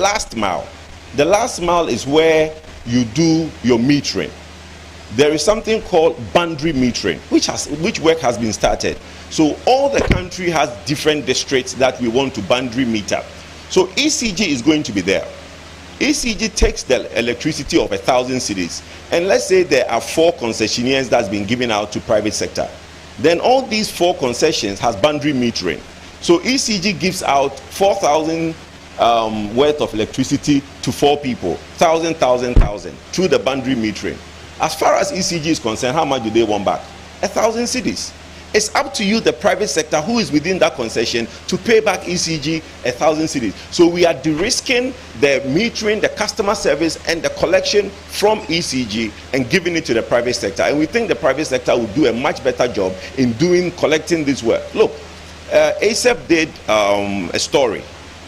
last mile. The last mile is where you do your metering. There is something called boundary metering, which work has been started. So all the country has different districts that we want to boundary meter. So ECG is going to be there. ECG takes the electricity of 1,000 cities, and let's say there are 4 concessionaires that's been given out to private sector. Then all these 4 concessions has boundary metering. So ECG gives out 4,000 worth of electricity to 4 people, 1,000, 1,000 through the boundary metering. As far as ECG is concerned, how much do they want back? 1,000 cities. It's up to you, the private sector who is within that concession, to pay back ECG 1,000 cities. So we are de-risking the metering, the customer service, and the collection from ECG and giving it to the private sector. And we think the private sector will do a much better job in collecting this work. Look, ASAP did a story.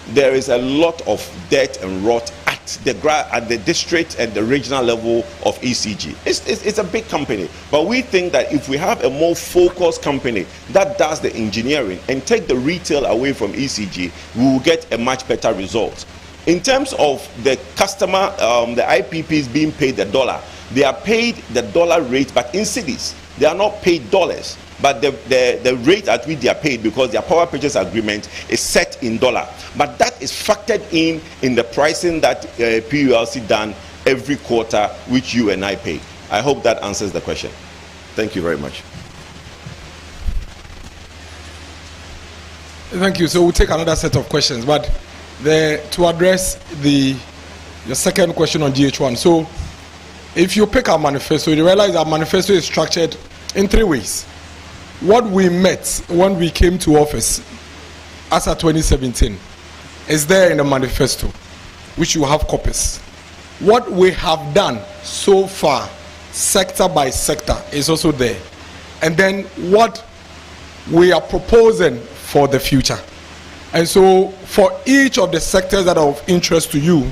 There is a lot of dirt and rot at the district and the regional level of ECG. It's a big company, but we think that if we have a more focused company that does the engineering and take the retail away from ECG, we will get a much better result. In terms of the customer, the IPPs being paid the dollar, they are paid the dollar rate, but in cities. They are not paid dollars, but the rate at which they are paid, because their power purchase agreement is set in dollar. But that is factored in the pricing that PULC done every quarter, which you and I pay. I hope that answers the question. Thank you very much. Thank you. So we'll take another set of questions, but to address your second question on GH1. So if you pick our manifesto, you realize our manifesto is structured in 3 ways. What we met when we came to office as of 2017 is there in the manifesto, which you have copies. What we have done so far, sector by sector, is also there. And then what we are proposing for the future. And so for each of the sectors that are of interest to you,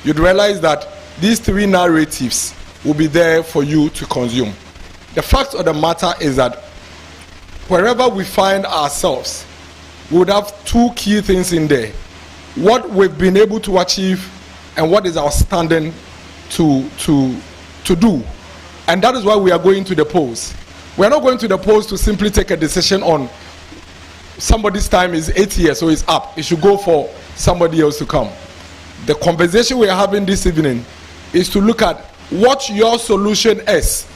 you'd realize that these 3 narratives will be there for you to consume. The fact of the matter is that wherever we find ourselves, we would have 2 key things in there. What we've been able to achieve and what is our standing to do. And that is why we are going to the polls. We are not going to the polls to simply take a decision on somebody's time is 8 years, so it's up. It should go for somebody else to come. The conversation we are having this evening is to look at what your solution is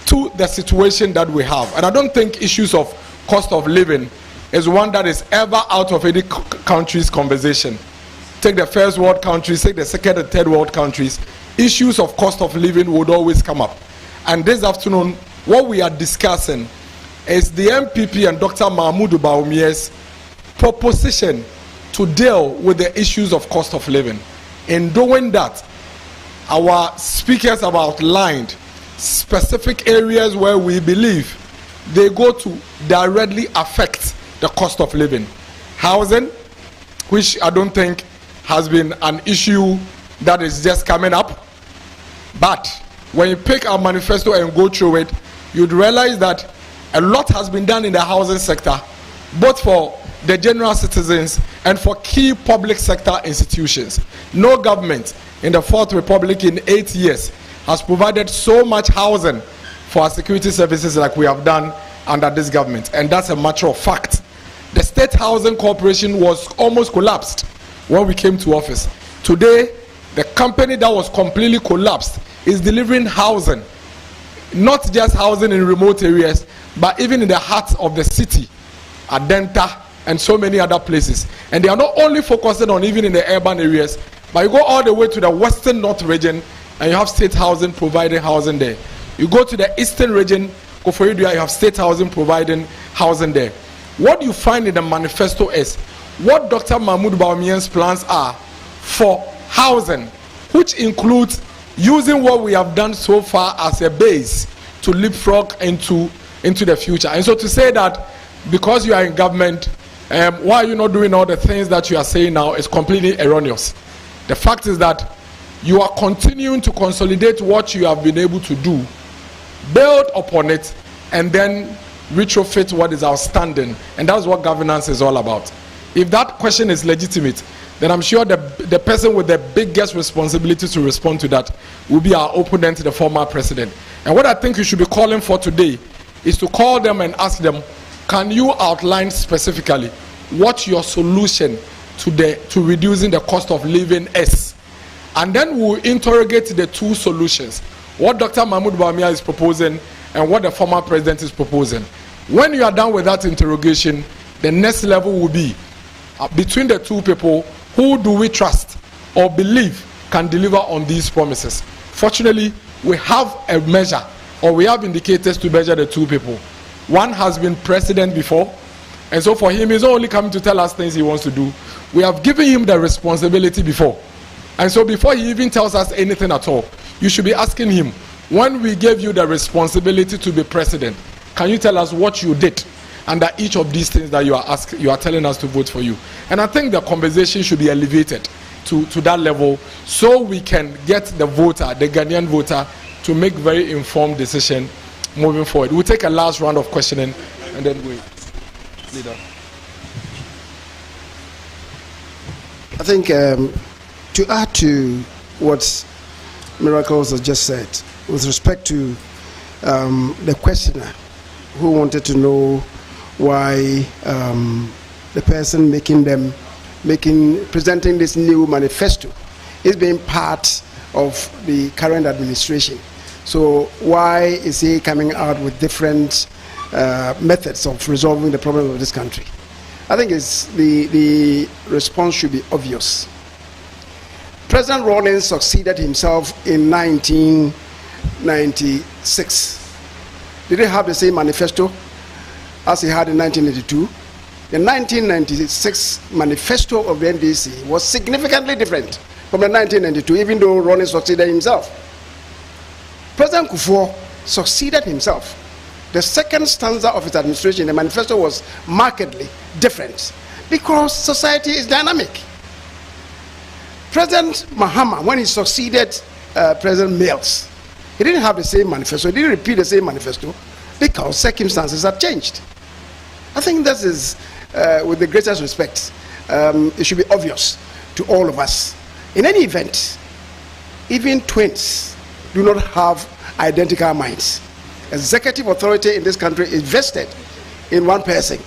to the situation that we have. And I don't think issues of cost of living is one that is ever out of any country's conversation. Take the first world countries, take the second and third world countries, issues of cost of living would always come up. And this afternoon, what we are discussing is the MPP and Dr. Mahmoud Bawumia's proposition to deal with the issues of cost of living. In doing that, our speakers have outlined specific areas where we believe they go to directly affect the cost of living. Housing, which I don't think has been an issue that is just coming up, but when you pick our manifesto and go through it, you'd realize that a lot has been done in the housing sector, both for the general citizens and for key public sector institutions. No government in the Fourth Republic in 8 years has provided so much housing for our security services like we have done under this government, and that's a matter of fact. The State Housing Corporation was almost collapsed when we came to office. Today, the company that was completely collapsed is delivering housing, not just housing in remote areas, but even in the heart of the city, Adenta, and so many other places. And they are not only focusing on even in the urban areas, but you go all the way to the western north region, and you have state housing providing housing there. You go to the eastern region, Koforidua, you have state housing providing housing there. What you find in the manifesto is what Dr. Mahmoud Bawumia's plans are for housing, which includes using what we have done so far as a base to leapfrog into the future. And so to say that because you are in government, why are you not doing all the things that you are saying now is completely erroneous. The fact is that you are continuing to consolidate what you have been able to do, build upon it, and then retrofit what is outstanding. And that's what governance is all about. If that question is legitimate, then I'm sure the person with the biggest responsibility to respond to that will be our opponent, the former president. And what I think you should be calling for today is to call them and ask them, can you outline specifically what your solution to reducing the cost of living is? And then we'll interrogate the two solutions, what Dr. Mahmoud Bawumia is proposing and what the former president is proposing. When you are done with that interrogation, the next level will be between the two people, who do we trust or believe can deliver on these promises? Fortunately, we have a measure, or we have indicators to measure the two people. One has been president before, and so for him, he's not only coming to tell us things he wants to do. We have given him the responsibility before. And so before he even tells us anything at all, you should be asking him, when we gave you the responsibility to be president, can you tell us what you did under each of these things that you are telling us to vote for you? And I think the conversation should be elevated to that level, so we can get the voter, the Ghanaian voter, to make very informed decision moving forward. We'll take a last round of questioning and then we leader. I think to add to what Miracles has just said, with respect to the questioner who wanted to know why the person presenting this new manifesto is being part of the current administration. So why is he coming out with different methods of resolving the problem of this country? I think the response should be obvious. President Rawlings succeeded himself in 1996. Did he have the same manifesto as he had in 1982? The 1996 manifesto of the NDC was significantly different from the 1992, even though Rawlings succeeded himself. President Kufuor succeeded himself. The second stanza of his administration, the manifesto, was markedly different because society is dynamic. President Mahama, when he succeeded President Mills, he didn't have the same manifesto, he didn't repeat the same manifesto because circumstances have changed. I think this is, with the greatest respect, it should be obvious to all of us. In any event, even twins do not have identical minds. Executive authority in this country is vested in one person.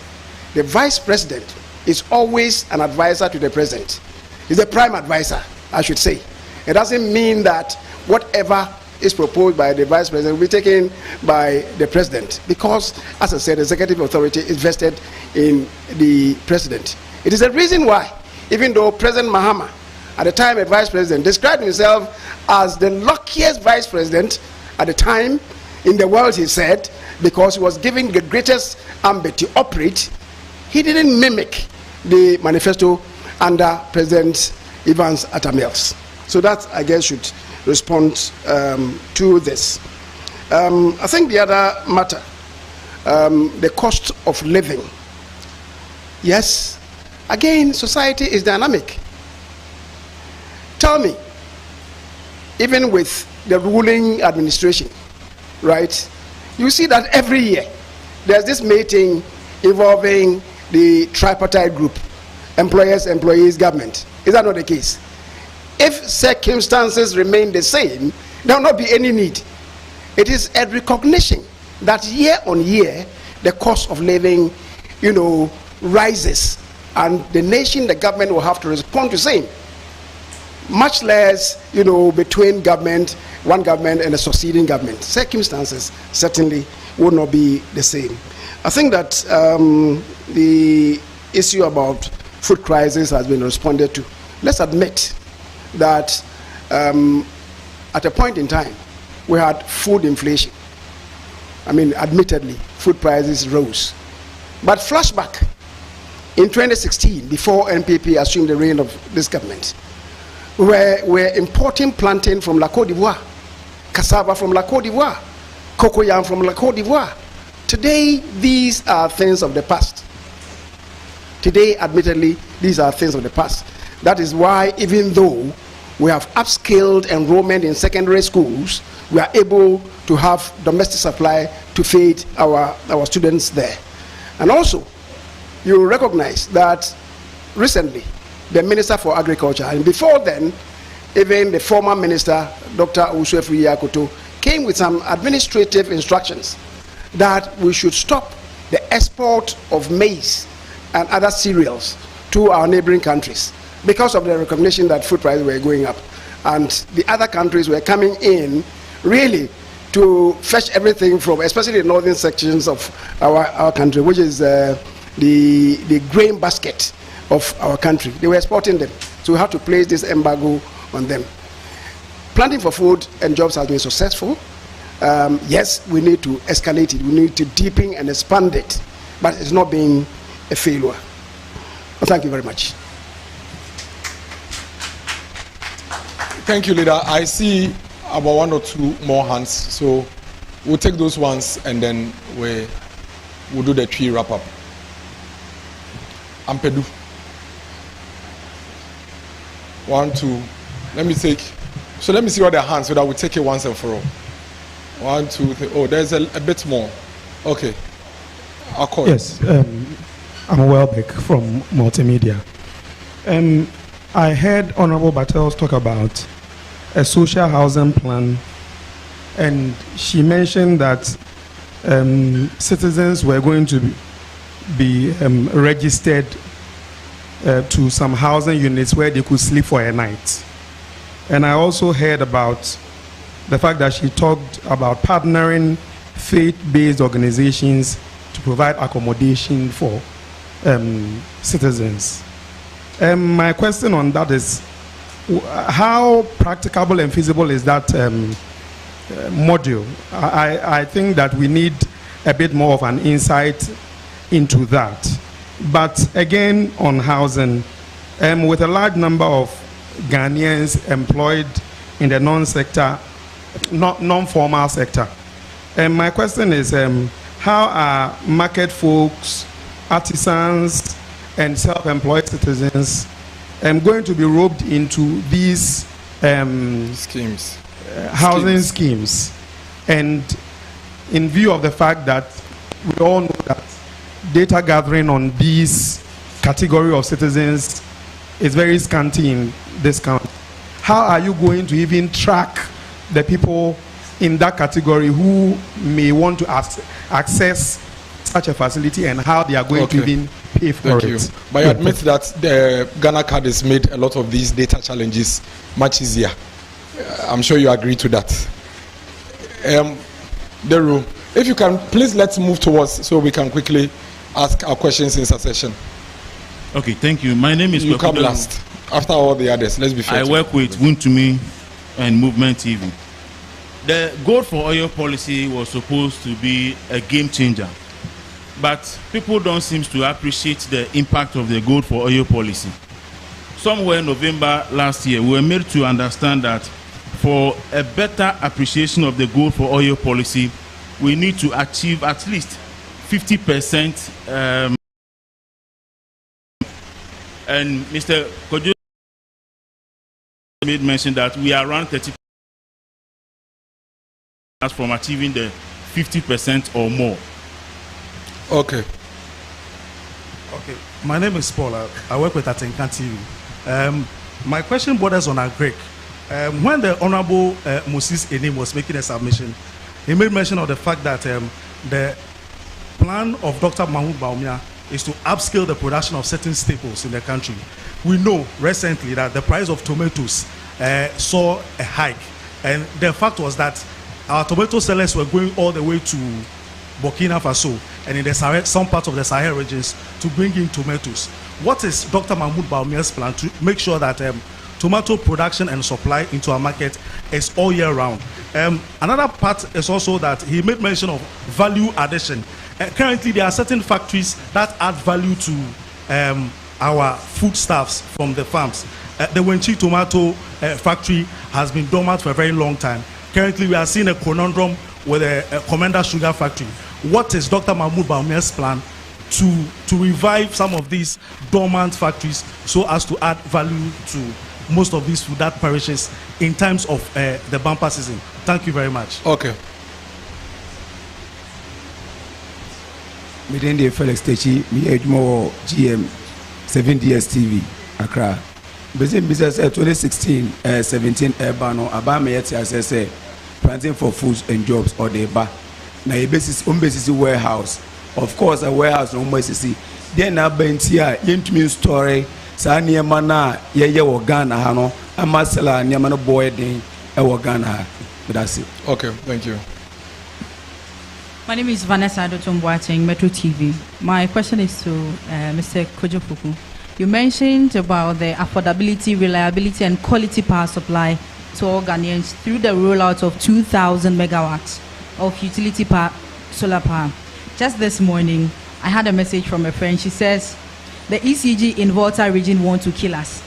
The vice president is always an advisor to the president. He's the prime advisor, I should say. It doesn't mean that whatever is proposed by the vice president will be taken by the president, because, as I said, executive authority is vested in the president. It is the reason why, even though President Mahama, at the time a vice president, described himself as the luckiest vice president at the time in the world, he said, because he was given the greatest ambit to operate, he didn't mimic the manifesto under President Evans Atta Mills. So that, I guess, should respond to this. I think the other matter, the cost of living. Yes, again, society is dynamic. Tell me, even with the ruling administration, right, you see that every year there's this meeting involving the tripartite group, employers, employees, government. Is that not the case? If circumstances remain the same, there will not be any need. It is a recognition that year on year the cost of living, rises, and the nation, the government, will have to respond to the same. Much less, between one government and a succeeding government. Circumstances certainly would not be the same. I think that the issue about food crisis has been responded to. Let's admit that at a point in time, we had food inflation. I mean, admittedly, food prices rose. But flashback, in 2016, before NPP assumed the reign of this government, we were importing plantain from La Côte d'Ivoire, cassava from La Côte d'Ivoire, cocoyam from La Côte d'Ivoire. Today, these are things of the past. Today, admittedly, these are things of the past. That is why, even though we have upskilled enrollment in secondary schools, we are able to have domestic supply to feed our students there. And also, you recognize that recently, the Minister for Agriculture. And before then, even the former minister, Dr. Uswefri Yakoto, came with some administrative instructions that we should stop the export of maize and other cereals to our neighboring countries because of the recognition that food prices were going up. And the other countries were coming in really to fetch everything from, especially the northern sections of our country, which is the grain basket of our country. They were exporting them. So we had to place this embargo on them. Planting for Food and Jobs has been successful. Yes, we need to escalate it. We need to deepen and expand it. But it's not being a failure. Well, thank you very much. Thank you, leader. I see about 1 or 2 more hands. So we'll take those ones and then we'll do the tree wrap up. Ampedu. 1, 2. Let me see what their hands so that we take it once and for all. 1, 2, 3. Oh, there's a bit more. Okay. I'll call. Yes, I'm Welbeck from Multimedia. I heard Honorable Bartels talk about a social housing plan, and she mentioned that citizens were going to be registered to some housing units where they could sleep for a night. And I also heard about the fact that she talked about partnering faith-based organizations to provide accommodation for citizens. My question on that is, how practicable and feasible is that module? I think that we need a bit more of an insight into that. But again, on housing, with a large number of Ghanaians employed in the non-formal sector, my question is, how are market folks, artisans, and self-employed citizens going to be roped into these schemes, housing schemes? And in view of the fact that we all know that data gathering on these category of citizens is very scanty in this country, how are you going to even track the people in that category who may want to access such a facility and how they are going to even pay for it? Thank you. But I admit that the Ghana card has made a lot of these data challenges much easier. I'm sure you agree to that. Deru, if you can, please let's move towards so we can quickly ask our questions in succession. Okay, thank you. My name is You come last. After all the others, let's be fair. I work with Wuntumi and Movement TV. The gold for oil policy was supposed to be a game changer, but people don't seem to appreciate the impact of the gold for oil policy. Somewhere in November last year, we were made to understand that for a better appreciation of the gold for oil policy, we need to achieve at least 50%. And Mr. Kojo made mention that we are around 30% from achieving the 50% or more. Okay. Okay. My name is Paul. I work with Atenka TV. My question borders on agric. When the Honorable Moses Enim was making a submission, he made mention of the fact that the plan of Dr. Mahmoud Baumia is to upscale the production of certain staples in the country. We know recently that the price of tomatoes saw a hike, and the fact was that our tomato sellers were going all the way to Burkina Faso and in the Sahel, some parts of the Sahel regions to bring in tomatoes. What is Dr. Mahmoud Baumia's plan to make sure that tomato production and supply into our market is all year round? Another part is also that he made mention of value addition. Currently, there are certain factories that add value to our foodstuffs from the farms. The Wenchi tomato factory has been dormant for a very long time. Currently, we are seeing a conundrum with a Commander Sugar factory. What is Dr. Mahmoud Baumia's plan to revive some of these dormant factories so as to add value to most of these food that perishes in times of the bumper season? Thank you very much. Okay. Midende Felix Techi, me Edmo GM 7DS TV. Accra. Business 2016, 17 Ebano, Abama yet as planting for foods and jobs or the bar. Now a basis warehouse. Of course, a warehouse no more see. Then I been here into story. Sanya mana ye Ghana hano. Amasela nyamano boy din Ghana. That's it. Okay, thank you. My name is Vanessa Adotumboateng, Metro TV. My question is to Mr. Kojofuku. You mentioned about the affordability, reliability, and quality power supply to all Ghanaians through the rollout of 2,000 megawatts of utility power, solar power. Just this morning, I had a message from a friend. She says, the ECG in Volta region want to kill us.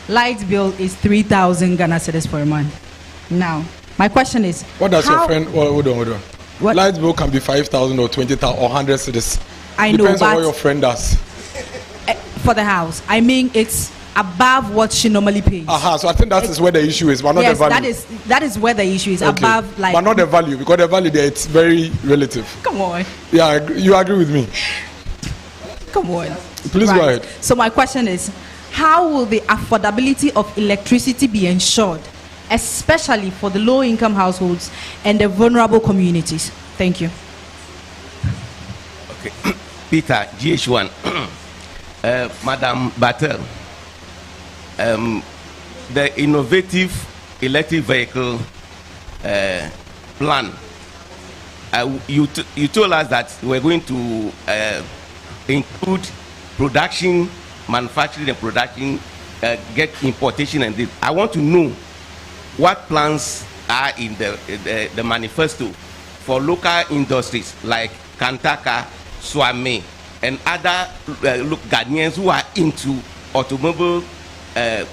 Light bill is 3,000 Ghana cedis per month. Now, my question is, what does your friend? Hold on. What? Light bill can be 5,000 or 20,000 or 100 cedis. I know, depends on but what your friend does. For the house, I mean, it's above what she normally pays. So I think that is where the issue is, but not yes, the value. that is where the issue is, Okay. above, like. But not the value, because the value there, it's very relative. Come on. Yeah, you agree with me? Come on. Please go ahead. So my question is, how will the affordability of electricity be ensured, especially for the low-income households and the vulnerable communities? Thank you. Okay. Peter, GH1. Madam Batel, the innovative electric vehicle plan, you told us that we're going to include production, manufacturing and production, get importation and this. I want to know what plans are in the manifesto for local industries like Kantaka, Swami, and other Ghanaians who are into automobile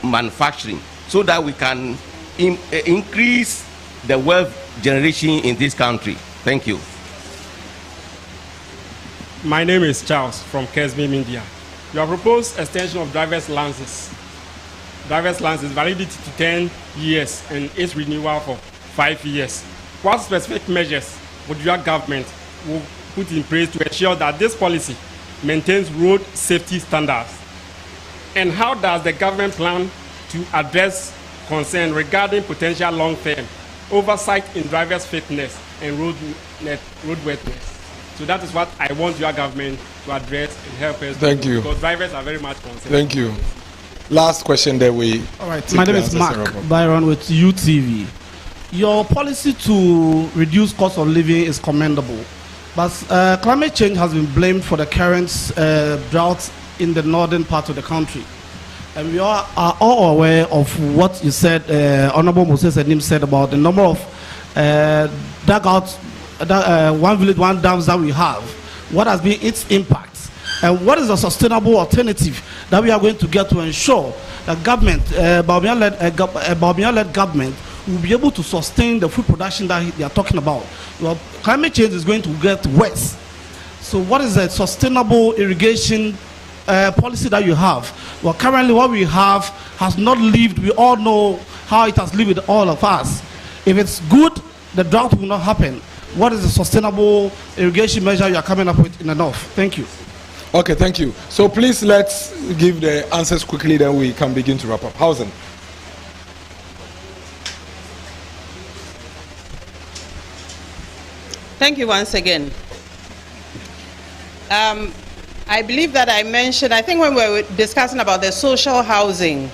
manufacturing, so that we can increase the wealth generation in this country. Thank you. My name is Charles from Kesbim, India. You have proposed extension of driver's licenses. Driver's license validity to 10 years and its renewal for 5 years. What specific measures would your government will put in place to ensure that this policy maintains road safety standards? And how does the government plan to address concern regarding potential long-term oversight in drivers' fitness and roadworthiness? So that is what I want your government to address and help us. Thank you. Because drivers are very much concerned. Thank you. Last question that we. All right. My name is Mark Byron with UTV. Your policy to reduce cost of living is commendable. But climate change has been blamed for the current drought in the northern part of the country. And we are all aware of what you said, Honorable Moses Enim said about the number of dugouts, one village, one dams that we have. What has been its impact? And what is a sustainable alternative that we are going to get to ensure that government, Bawumia-led government, will be able to sustain the food production that they are talking about? Well, climate change is going to get worse. So what is a sustainable irrigation policy that you have? Well, currently what we have has not lived. We all know how it has lived with all of us. If it's good, the drought will not happen. What is the sustainable irrigation measure you are coming up with in the north? Thank you. Okay, thank you. So please let's give the answers quickly, then we can begin to wrap up. Hausen. Thank you once again. I believe that I mentioned, I think when we were discussing about the social housing,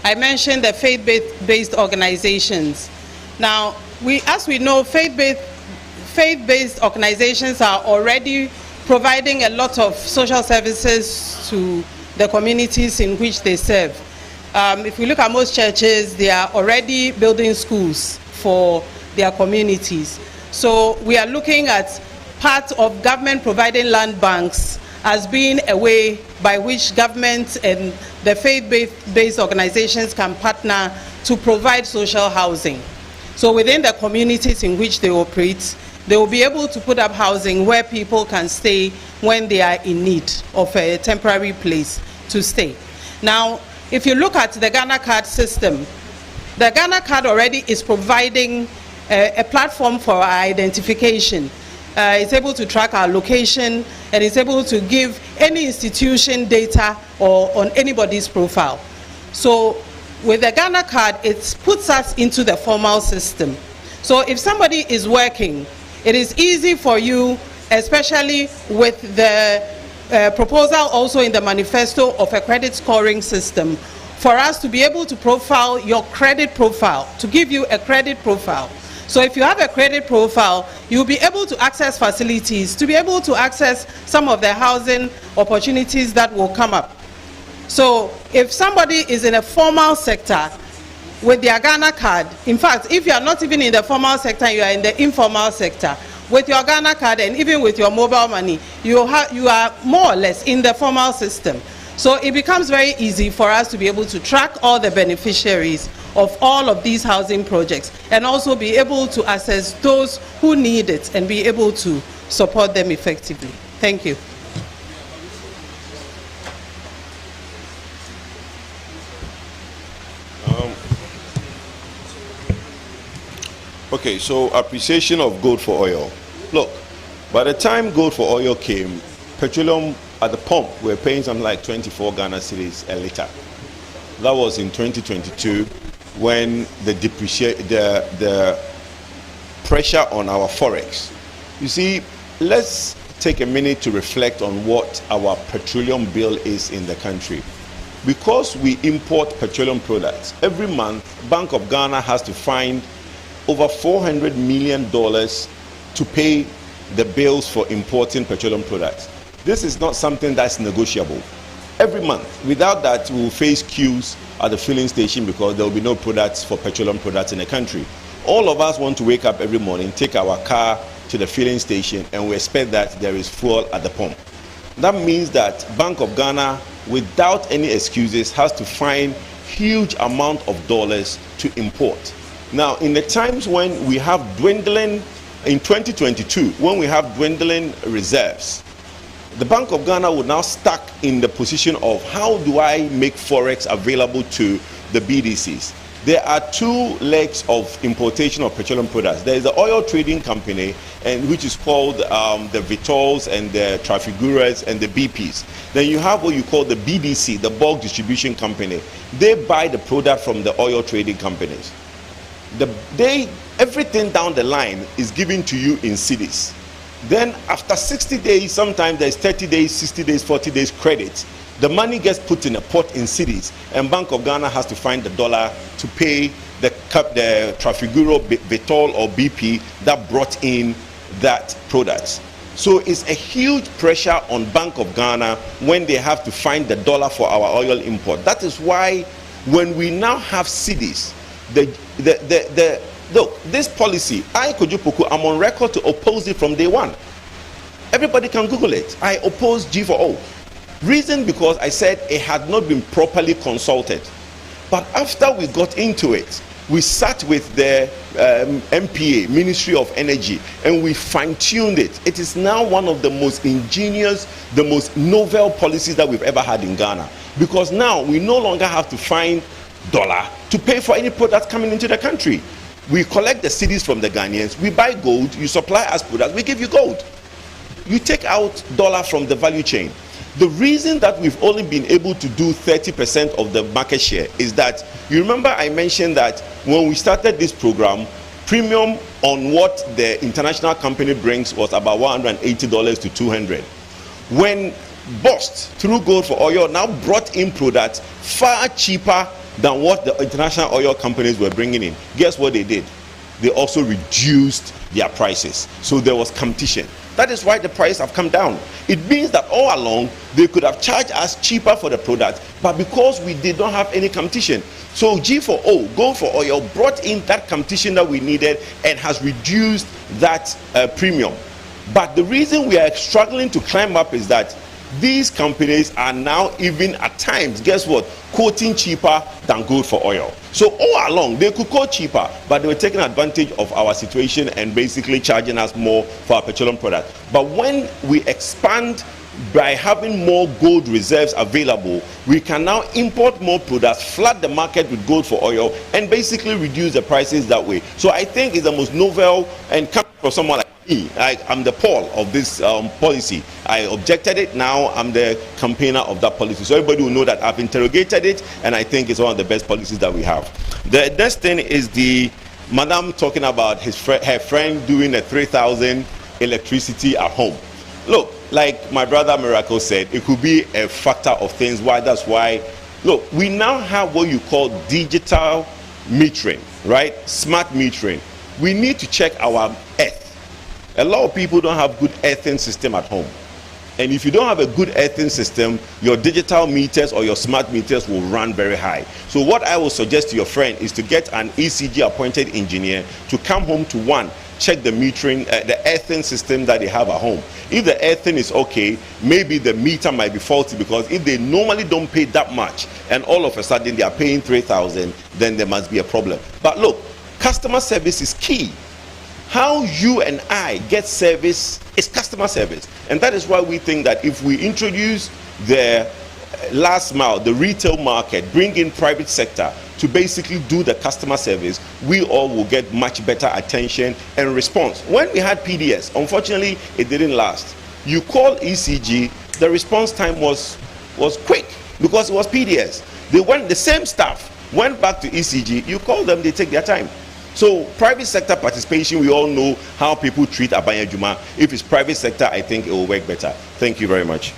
I mentioned the faith-based organizations. Now, as we know, faith-based organizations are already providing a lot of social services to the communities in which they serve. If we look at most churches, they are already building schools for their communities. So we are looking at part of government providing land banks as being a way by which government and the faith-based organizations can partner to provide social housing. So within the communities in which they operate, they will be able to put up housing where people can stay when they are in need of a temporary place to stay. Now, if you look at the Ghana card system, the Ghana card already is providing a platform for our identification. It's able to track our location, and it's able to give any institution data or on anybody's profile. So with the Ghana card, it puts us into the formal system. So if somebody is working, it is easy for you, especially with the proposal also in the manifesto of a credit scoring system, for us to be able to profile your credit profile, to give you a credit profile. So if you have a credit profile, you'll be able to access facilities, to be able to access some of the housing opportunities that will come up. So if somebody is in a formal sector with their Ghana card, in fact, if you are not even in the formal sector, you are in the informal sector, with your Ghana card and even with your mobile money, you are more or less in the formal system. So it becomes very easy for us to be able to track all the beneficiaries of all of these housing projects and also be able to assess those who need it and be able to support them effectively. Thank you. Okay, so appreciation of gold for oil. Look, by the time gold for oil came, petroleum at the pump were paying something like 24 Ghana cedis a liter. That was in 2022 when the pressure on our forex. You see, let's take a minute to reflect on what our petroleum bill is in the country. Because we import petroleum products, every month Bank of Ghana has to find over $400 million to pay the bills for importing petroleum products. This is not something that's negotiable. Every month, without that, we will face queues at the filling station because there will be no products for petroleum products in the country. All of us want to wake up every morning, take our car to the filling station, and we expect that there is fuel at the pump. That means that Bank of Ghana, without any excuses, has to find huge amount of dollars to import. Now, in the times when we have dwindling, in 2022, when we have dwindling reserves, the Bank of Ghana would now stuck in the position of how do I make forex available to the BDCs? There are two legs of importation of petroleum products. There is the oil trading company, and which is called the Vitols and the Trafiguras and the BPs. Then you have what you call the BDC, the bulk distribution company. They buy the product from the oil trading companies. Everything down the line is given to you in cedis. Then after 60 days, sometimes there's 30 days, 60 days, 40 days credit. The money gets put in a pot in cedis, and Bank of Ghana has to find the dollar to pay the Trafiguro, Vitol or BP that brought in that product. So it's a huge pressure on Bank of Ghana when they have to find the dollar for our oil import. That is why when we now have cedis, look, this policy, I, Kojupoku, I'm on record to oppose it from day one. Everybody can Google it. I oppose G4O. Reason because I said it had not been properly consulted. But after we got into it, we sat with the MPA, Ministry of Energy, and we fine-tuned it. It is now one of the most ingenious, the most novel policies that we've ever had in Ghana. Because now we no longer have to find dollar to pay for any product coming into the country. We collect the cedis from the Ghanaians, we buy gold, you supply us products, we give you gold. You take out dollar from the value chain. The reason that we've only been able to do 30% of the market share is that, you remember I mentioned that when we started this program, premium on what the international company brings was about $180 to $200. When Bust, through Gold for Oil, now brought in products far cheaper than what the international oil companies were bringing in, guess what they did? They also reduced their prices. So there was competition. That is why the prices have come down. It means that all along, they could have charged us cheaper for the product, but because we did not have any competition. So G4O, Gold for Oil, brought in that competition that we needed and has reduced that premium. But the reason we are struggling to climb up is that these companies are now even at times, guess what, quoting cheaper than Gold for Oil. So all along, they could quote cheaper, but they were taking advantage of our situation and basically charging us more for our petroleum product. But when we expand by having more gold reserves available, we can now import more products, flood the market with Gold for Oil, and basically reduce the prices that way. So I think it's the most novel, and coming from someone like I'm the Paul of this policy. I objected it. Now I'm the campaigner of that policy. So everybody will know that I've interrogated it, and I think it's one of the best policies that we have. The next thing is the madam talking about her friend doing a 3,000 electricity at home. Look, like my brother Miracle said, it could be a factor of things. That's why. Look, we now have what you call digital metering, right? Smart metering. We need to check our earth. A lot of people don't have good earthing system at home. And if you don't have a good earthing system, your digital meters or your smart meters will run very high. So what I will suggest to your friend is to get an ECG appointed engineer to come home to check the metering, the earthing system that they have at home. If the earthing is okay, maybe the meter might be faulty, because if they normally don't pay that much and all of a sudden they are paying 3,000, then there must be a problem. But look, customer service is key. How you and I get service is customer service. And that is why we think that if we introduce the last mile, the retail market, bring in private sector to basically do the customer service, we all will get much better attention and response. When we had PDS, unfortunately, it didn't last. You call ECG, the response time was quick because it was PDS. The same staff went back to ECG, you call them, they take their time. So private sector participation, we all know how people treat Abaya Juma. If it's private sector, I think it will work better. Thank you very much.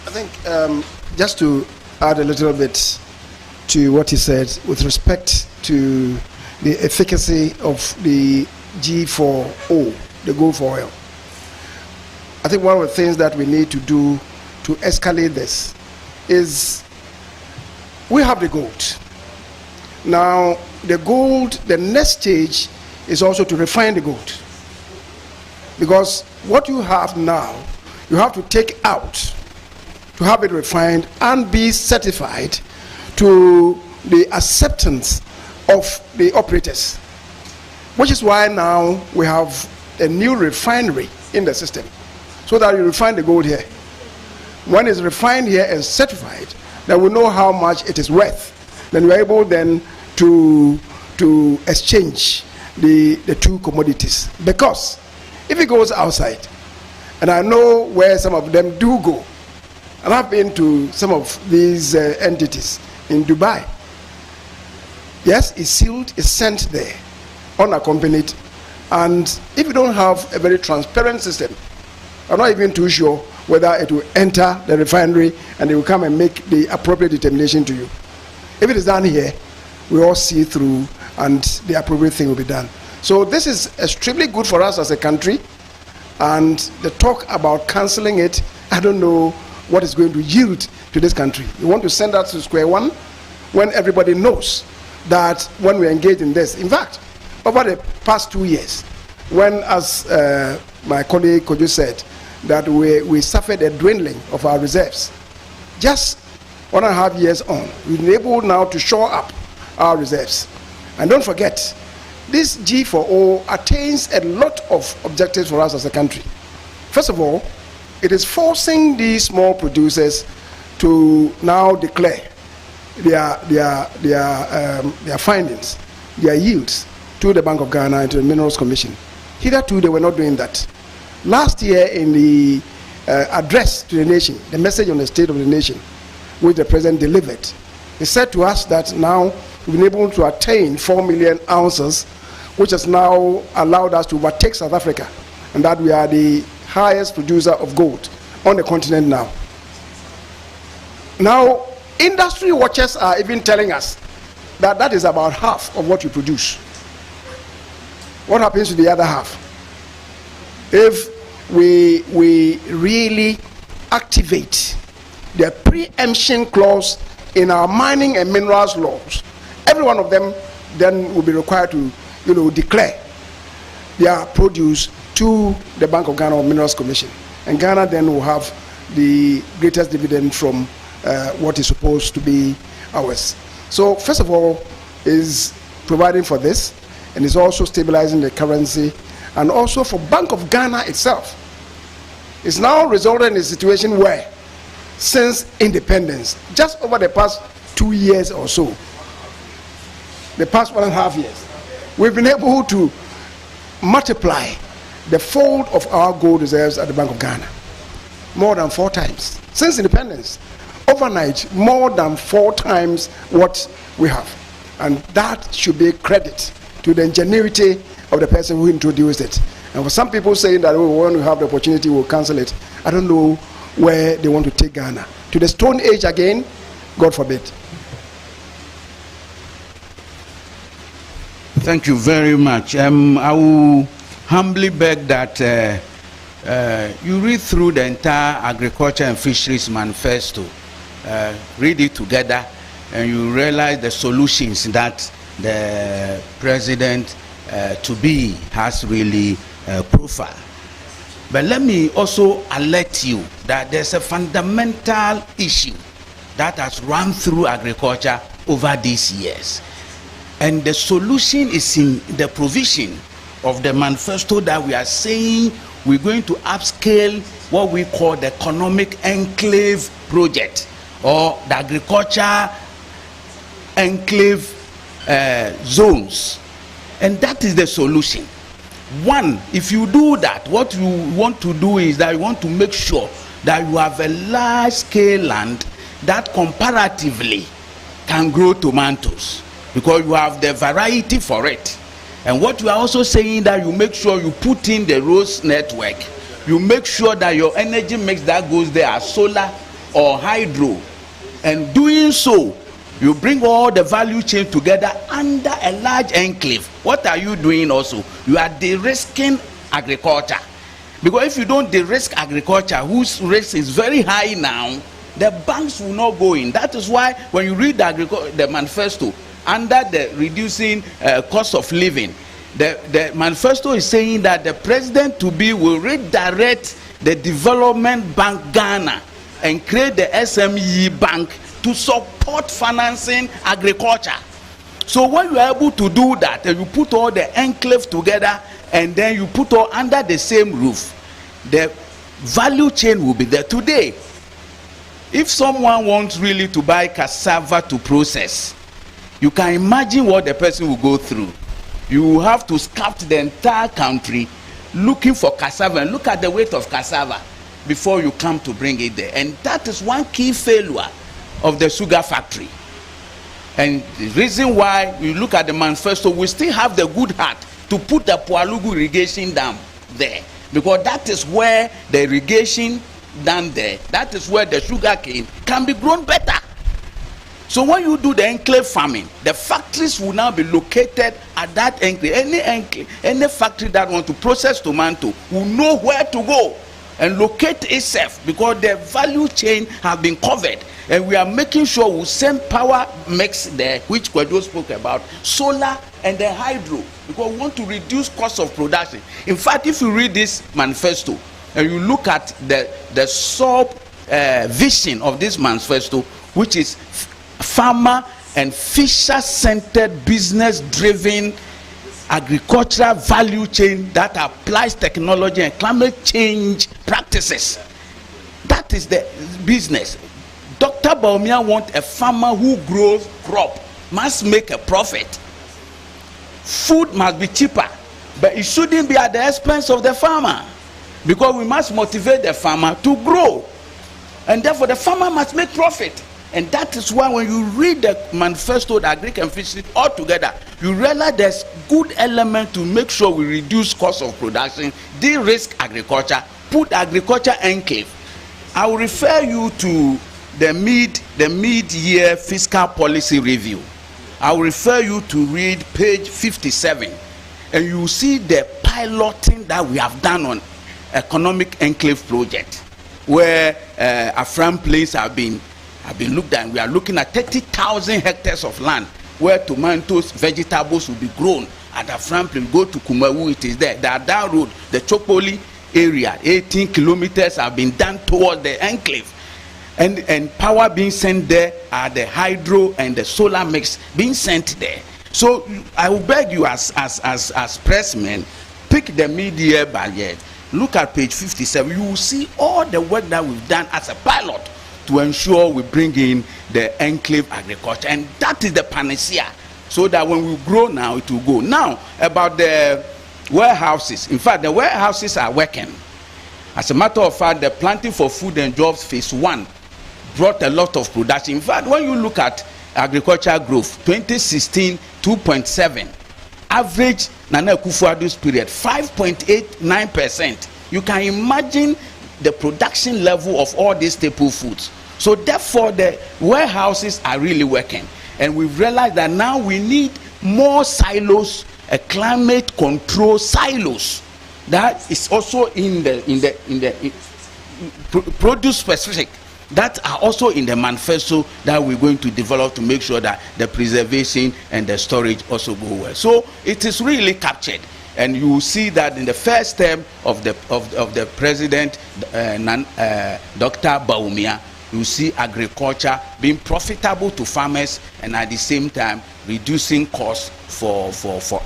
I think just to add a little bit to what he said with respect to the efficacy of the G4O, the Go for Oil. I think one of the things that we need to do to escalate this is we have the gold. Now, the gold, the next stage is also to refine the gold. Because what you have now, you have to take out to have it refined and be certified to the acceptance of the operators. Which is why now we have a new refinery in the system, so that you refine the gold here. When it's refined here and certified, then we know how much it is worth. Then we're able then to exchange the two commodities. Because if it goes outside, and I know where some of them do go, and I've been to some of these entities in Dubai. Yes, it's sealed, it's sent there, unaccompanied. And if you don't have a very transparent system, I'm not even too sure whether it will enter the refinery and they will come and make the appropriate determination to you. If it is done here, we all see through and the appropriate thing will be done. So this is extremely good for us as a country, and the talk about cancelling it, I don't know what is going to yield to this country. You want to send us to square one when everybody knows that when we engage in this, in fact, over the past 2 years, when, as my colleague Kojo said, that we suffered a dwindling of our reserves. Just 1.5 years on, we've been able now to shore up our reserves. And don't forget, this G4O attains a lot of objectives for us as a country. First of all, it is forcing these small producers to now declare their findings, their yields, to the Bank of Ghana and to the Minerals Commission. Hitherto, they were not doing that. Last year, in the address to the nation, the message on the state of the nation, which the president delivered, he said to us that now we've been able to attain 4 million ounces, which has now allowed us to overtake South Africa, and that we are the highest producer of gold on the continent now. Now, industry watchers are even telling us that that is about half of what you produce. What happens to the other half? If we really activate the preemption clause in our mining and minerals laws, every one of them then will be required to, declare their produce to the Bank of Ghana or Minerals Commission, and Ghana then will have the greatest dividend from what is supposed to be ours. So first of all is providing for this, and is also stabilizing the currency, and also for Bank of Ghana itself. It's now resulted in a situation where, since independence, just over the past 2 years or so, the past 1.5 years, we've been able to multiply the fold of our gold reserves at the Bank of Ghana more than 4 times since independence. Overnight, more than 4 times what we have. And that should be credit to the ingenuity of the person who introduced it. And for some people saying that when we have the opportunity, we'll cancel it, I don't know where they want to take Ghana. To the Stone Age again? God forbid. Thank you very much. I will humbly beg that you read through the entire Agriculture and Fisheries Manifesto. Read it together, and you realize the solutions that the president to be has really profiled. But let me also alert you that there's a fundamental issue that has run through agriculture over these years. And the solution is in the provision of the manifesto that we are saying we're going to upscale what we call the economic enclave project, or the agriculture enclave zones. And that is the solution. One, if you do that, what you want to do is that you want to make sure that you have a large scale land that comparatively can grow tomatoes, because you have the variety for it. And what you are also saying, that you make sure you put in the roads network, you make sure that your energy mix that goes there are solar or hydro. And doing so, you bring all the value chain together under a large enclave. What are you doing also? You are de-risking agriculture. Because if you don't de-risk agriculture, whose risk is very high now, the banks will not go in. That is why when you read the manifesto, under the reducing cost of living, the manifesto is saying that the president to be will redirect the Development Bank Ghana and create the SME Bank to support financing agriculture. So when you are able to do that, and you put all the enclaves together, and then you put all under the same roof, the value chain will be there. Today, if someone wants really to buy cassava to process, you can imagine what the person will go through. You will have to scout the entire country looking for cassava, and look at the weight of cassava before you come to bring it there. And that is one key failure of the sugar factory. And the reason why you look at the manifesto, we still have the good heart to put the Pualugu irrigation dam there, because that is where the irrigation dam there, that is where the sugar cane can be grown better. So when you do the enclave farming, the factories will now be located at that enclave. Any factory that wants to process tomato will know where to go and locate itself, because the value chain has been covered. And we are making sure we send power mix there, which Kwejo spoke about, solar and the hydro, because we want to reduce cost of production. In fact, if you read this manifesto and you look at the sub vision of this manifesto, which is farmer and fisher-centered, business-driven agricultural value chain that applies technology and climate change practices. That is the business. Dr. Baumia wants a farmer who grows crop, must make a profit. Food must be cheaper, but it shouldn't be at the expense of the farmer, because we must motivate the farmer to grow, and therefore the farmer must make profit. And that is why when you read the manifesto, the agriculture and fisheries all together, you realize there's good element to make sure we reduce cost of production, de-risk agriculture, put agriculture enclave. I will refer you to the mid-year fiscal policy review. I will refer you to read page 57, and you will see the piloting that we have done on economic enclave project, where Afram Plains have been looked at. We are looking at 30,000 hectares of land where tomatoes, vegetables will be grown at Afram Plains. Go to Kumawu, it is there. The Ada Road, the Chopoli area, 18 kilometers have been done towards the enclave. And power being sent there, the hydro and the solar mix being sent there. So I will beg you as pressmen, pick the mid-year budget, look at page 57, you will see all the work that we've done as a pilot to ensure we bring in the enclave agriculture. And that is the panacea so that when we grow now, it will go. Now, about the warehouses. In fact, the warehouses are working. As a matter of fact, the Planting for Food and Jobs Phase 1 brought a lot of production. In fact, when you look at agricultural growth, 2016, 2.7. Average Nana Akufo-Addo's period, 5.89%. You can imagine the production level of all these staple foods. So therefore, the warehouses are really working. And we've realized that now we need more silos, a climate control silos. That is also in the produce specific, that are also in the manifesto that we're going to develop to make sure that the preservation and the storage also go well. So it is really captured, and you will see that in the first term of the president, Dr. Bawumia, you see agriculture being profitable to farmers, and at the same time reducing costs for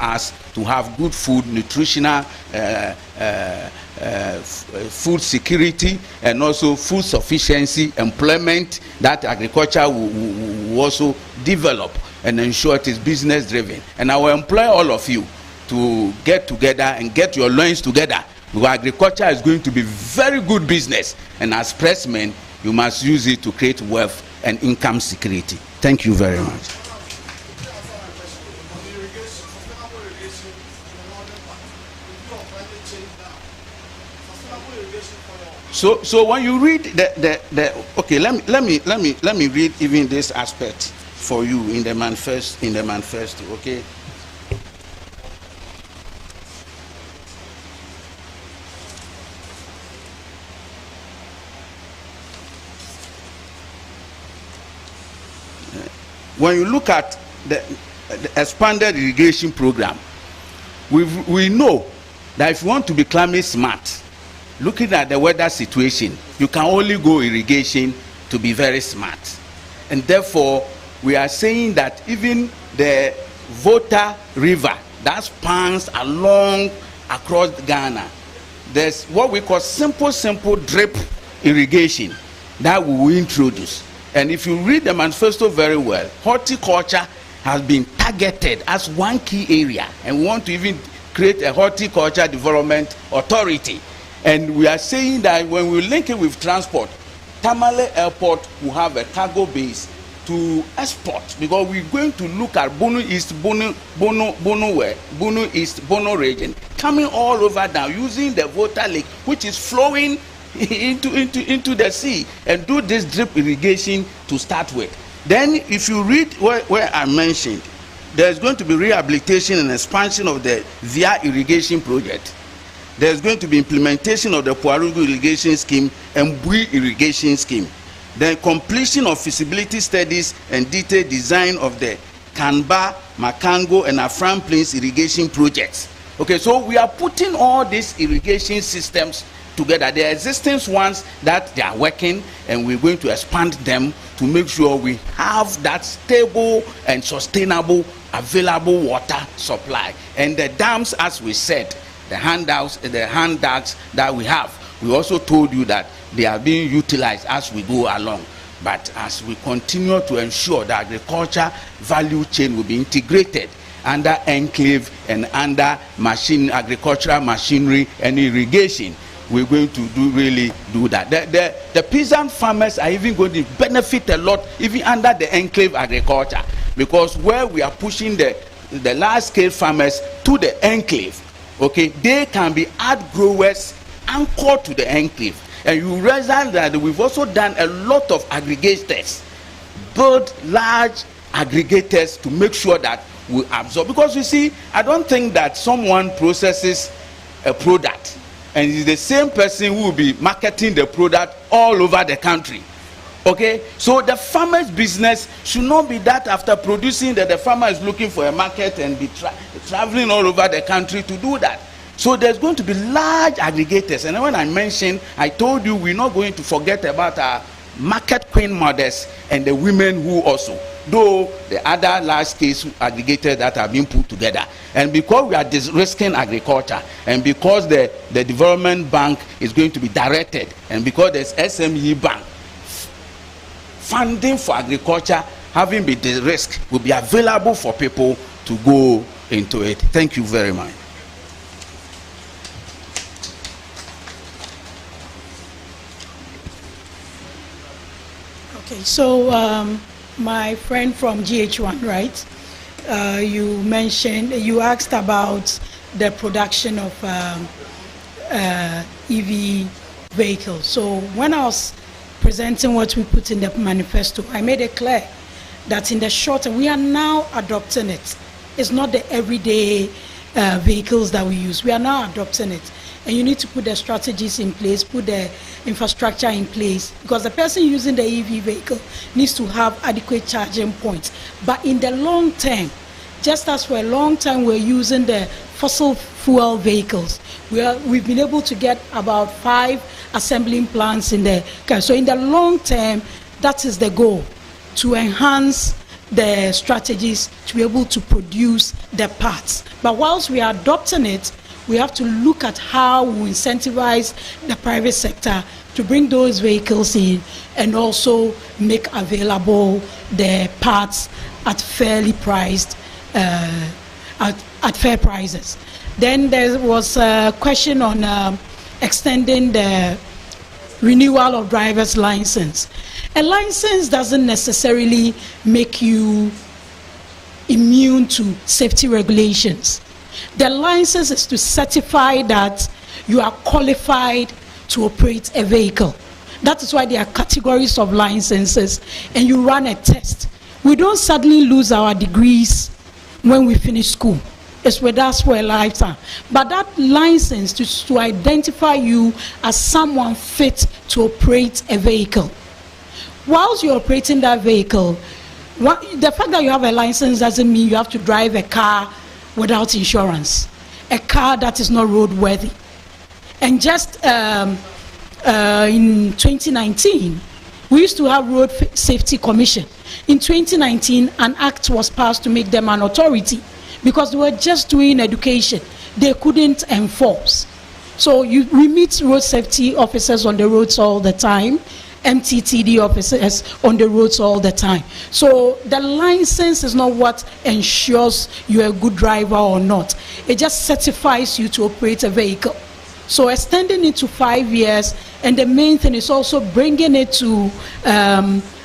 us to have good food, nutritional food security, and also food sufficiency, employment that agriculture will also develop and ensure it is business driven. And I will employ all of you to get together and get your loins together, because agriculture is going to be very good business, and as pressmen you must use it to create wealth and income security. Thank you very much. So when you read the okay, let me read even this aspect for you in the manifesto, okay? When you look at the expanded irrigation program, we know that if you want to be climate smart, looking at the weather situation, you can only go irrigation to be very smart. And therefore, we are saying that even the Volta River that spans along across Ghana, there's what we call simple drip irrigation that we will introduce. And if you read the manifesto very well, horticulture has been targeted as one key area, and we want to even create a horticulture development authority. And we are saying that when we link it with transport, Tamale Airport will have a cargo base to export, because we're going to look at Bono East, Bono East, Bono region, coming all over now using the Volta Lake, which is flowing into the sea, and do this drip irrigation to start with. Then if you read where I mentioned, there's going to be rehabilitation and expansion of the Via irrigation project. There's going to be implementation of the Puarugu irrigation scheme and Bui irrigation scheme. Then completion of feasibility studies and detailed design of the Kanba, Makango, and Afram Plains irrigation projects. Okay, so we are putting all these irrigation systems together, the existing ones that they are working, and we're going to expand them to make sure we have that stable and sustainable available water supply. And the dams, as we said, the hand ducts that we have, we also told you that they are being utilized as we go along. But as we continue to ensure that agriculture value chain will be integrated under enclave and under agricultural machinery and irrigation, we're going to really do that. The peasant farmers are even going to benefit a lot even under the enclave agriculture, because where we are pushing the large scale farmers to the enclave, okay, they can be ad growers anchored to the enclave. And you realize that we've also done a lot of aggregators, build large aggregators to make sure that we absorb. Because you see, I don't think that someone processes a product and it's the same person who will be marketing the product all over the country. Okay, so the farmer's business should not be that after producing that the farmer is looking for a market and be traveling all over the country to do that. So there's going to be large aggregators. And when I mentioned, I told you we're not going to forget about our market queen mothers and the women who also, though the other large scale aggregators that are being put together. And because we are de-risking agriculture, and because the development bank is going to be directed, and because there's SME bank, funding for agriculture having been the risk, will be available for people to go into it. Thank you very much. Okay, so my friend from GH1, right? You asked about the production of EV vehicles. So when I was presenting what we put in the manifesto, I made it clear that in the short term, we are now adopting it. It's not the everyday vehicles that we use. We are now adopting it. And you need to put the strategies in place, put the infrastructure in place, because the person using the EV vehicle needs to have adequate charging points. But in the long term, just as for a long time we're using the fossil fuel vehicles, we've been able to get about 5 assembling plants in the car. So in the long term, that is the goal, to enhance the strategies to be able to produce the parts. But whilst we are adopting it, we have to look at how we incentivize the private sector to bring those vehicles in and also make available the parts at fairly priced, at fair prices. Then there was a question on extending the renewal of driver's license. A license doesn't necessarily make you immune to safety regulations. The license is to certify that you are qualified to operate a vehicle. That is why there are categories of licenses, and you run a test. We don't suddenly lose our degrees when we finish school. It's with us for a lifetime. But that license is to identify you as someone fit to operate a vehicle. Whilst you're operating that vehicle, the fact that you have a license doesn't mean you have to drive a car without insurance, a car that is not roadworthy. And just in 2019, we used to have Road Safety Commission. In 2019, an act was passed to make them an authority because they were just doing education. They couldn't enforce. So we meet road safety officers on the roads all the time, MTTD officers on the roads all the time. So the license is not what ensures you're a good driver or not. It just certifies you to operate a vehicle. So extending it to 5 years, and the main thing is also bringing it to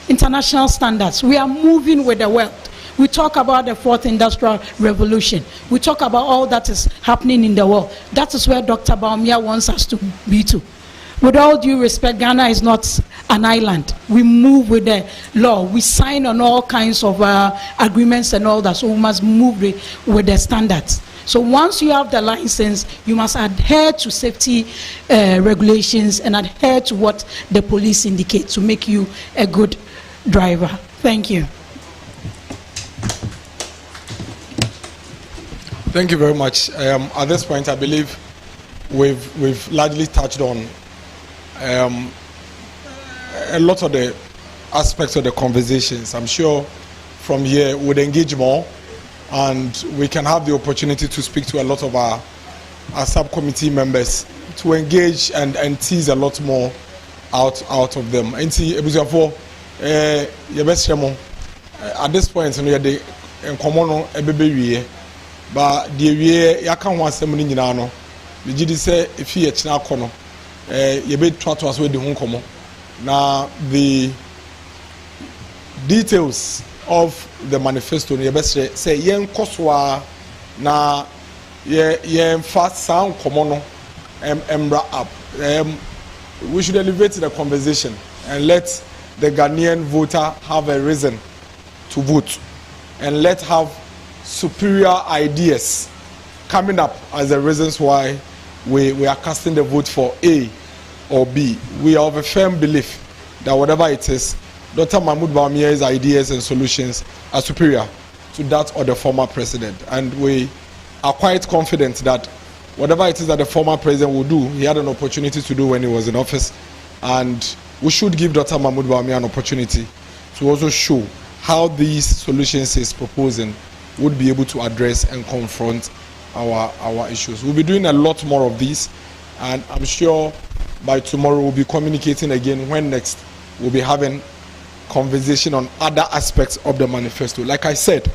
international standards. We are moving with the world. We talk about the fourth industrial revolution. We talk about all that is happening in the world. That is where Dr. Baumia wants us to be to. With all due respect, Ghana is not an island. We move with the law. We sign on all kinds of agreements and all that. So we must move with the standards. So once you have the license, you must adhere to safety regulations and adhere to what the police indicate to make you a good driver. Thank you. Thank you very much. At this point, I believe we've largely touched on a lot of the aspects of the conversations. I'm sure from here we'll engage more, and we can have the opportunity to speak to a lot of our subcommittee members to engage and tease a lot more out of them. At this point, you know, the common no but the yaka ho asem ni nyina no me gidi say if ye kina kono ye be twa to aso di ho komo na the details of the manifesto ye be say yen kosoa na ye fast sound komo no emra up. We should elevate the conversation and let the Ghanaian voter have a reason to vote, and let have superior ideas coming up as the reasons why we are casting the vote for A or B. We are of a firm belief that whatever it is, Dr. Mahmoud Bawumia's ideas and solutions are superior to that of the former president. And we are quite confident that whatever it is that the former president will do, he had an opportunity to do when he was in office. And we should give Dr. Mahmoud Bawumia an opportunity to also show how these solutions he's proposing would be able to address and confront our issues. We'll be doing a lot more of these, and I'm sure by tomorrow we'll be communicating again when next we'll be having conversation on other aspects of the manifesto. Like I said,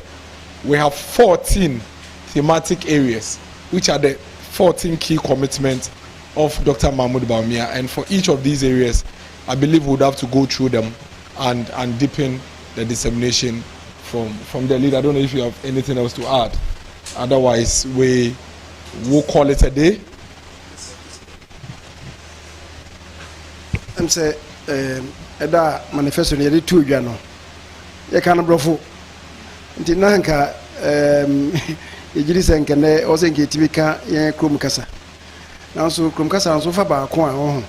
we have 14 thematic areas, which are the 14 key commitments of Dr. Mahmoud Bawumia, and for each of these areas, I believe we would have to go through them and deepen the dissemination from the leader. I don't know if you have anything else to add. Otherwise, we will call it a day. I'm saying, Eda manifesto ni yedi tu jano. Ye kana brofo. Nti nanka ejiri senkene o senke tibika ye krom kasa. Nanso krom kasa nanso fa ba ko a ho.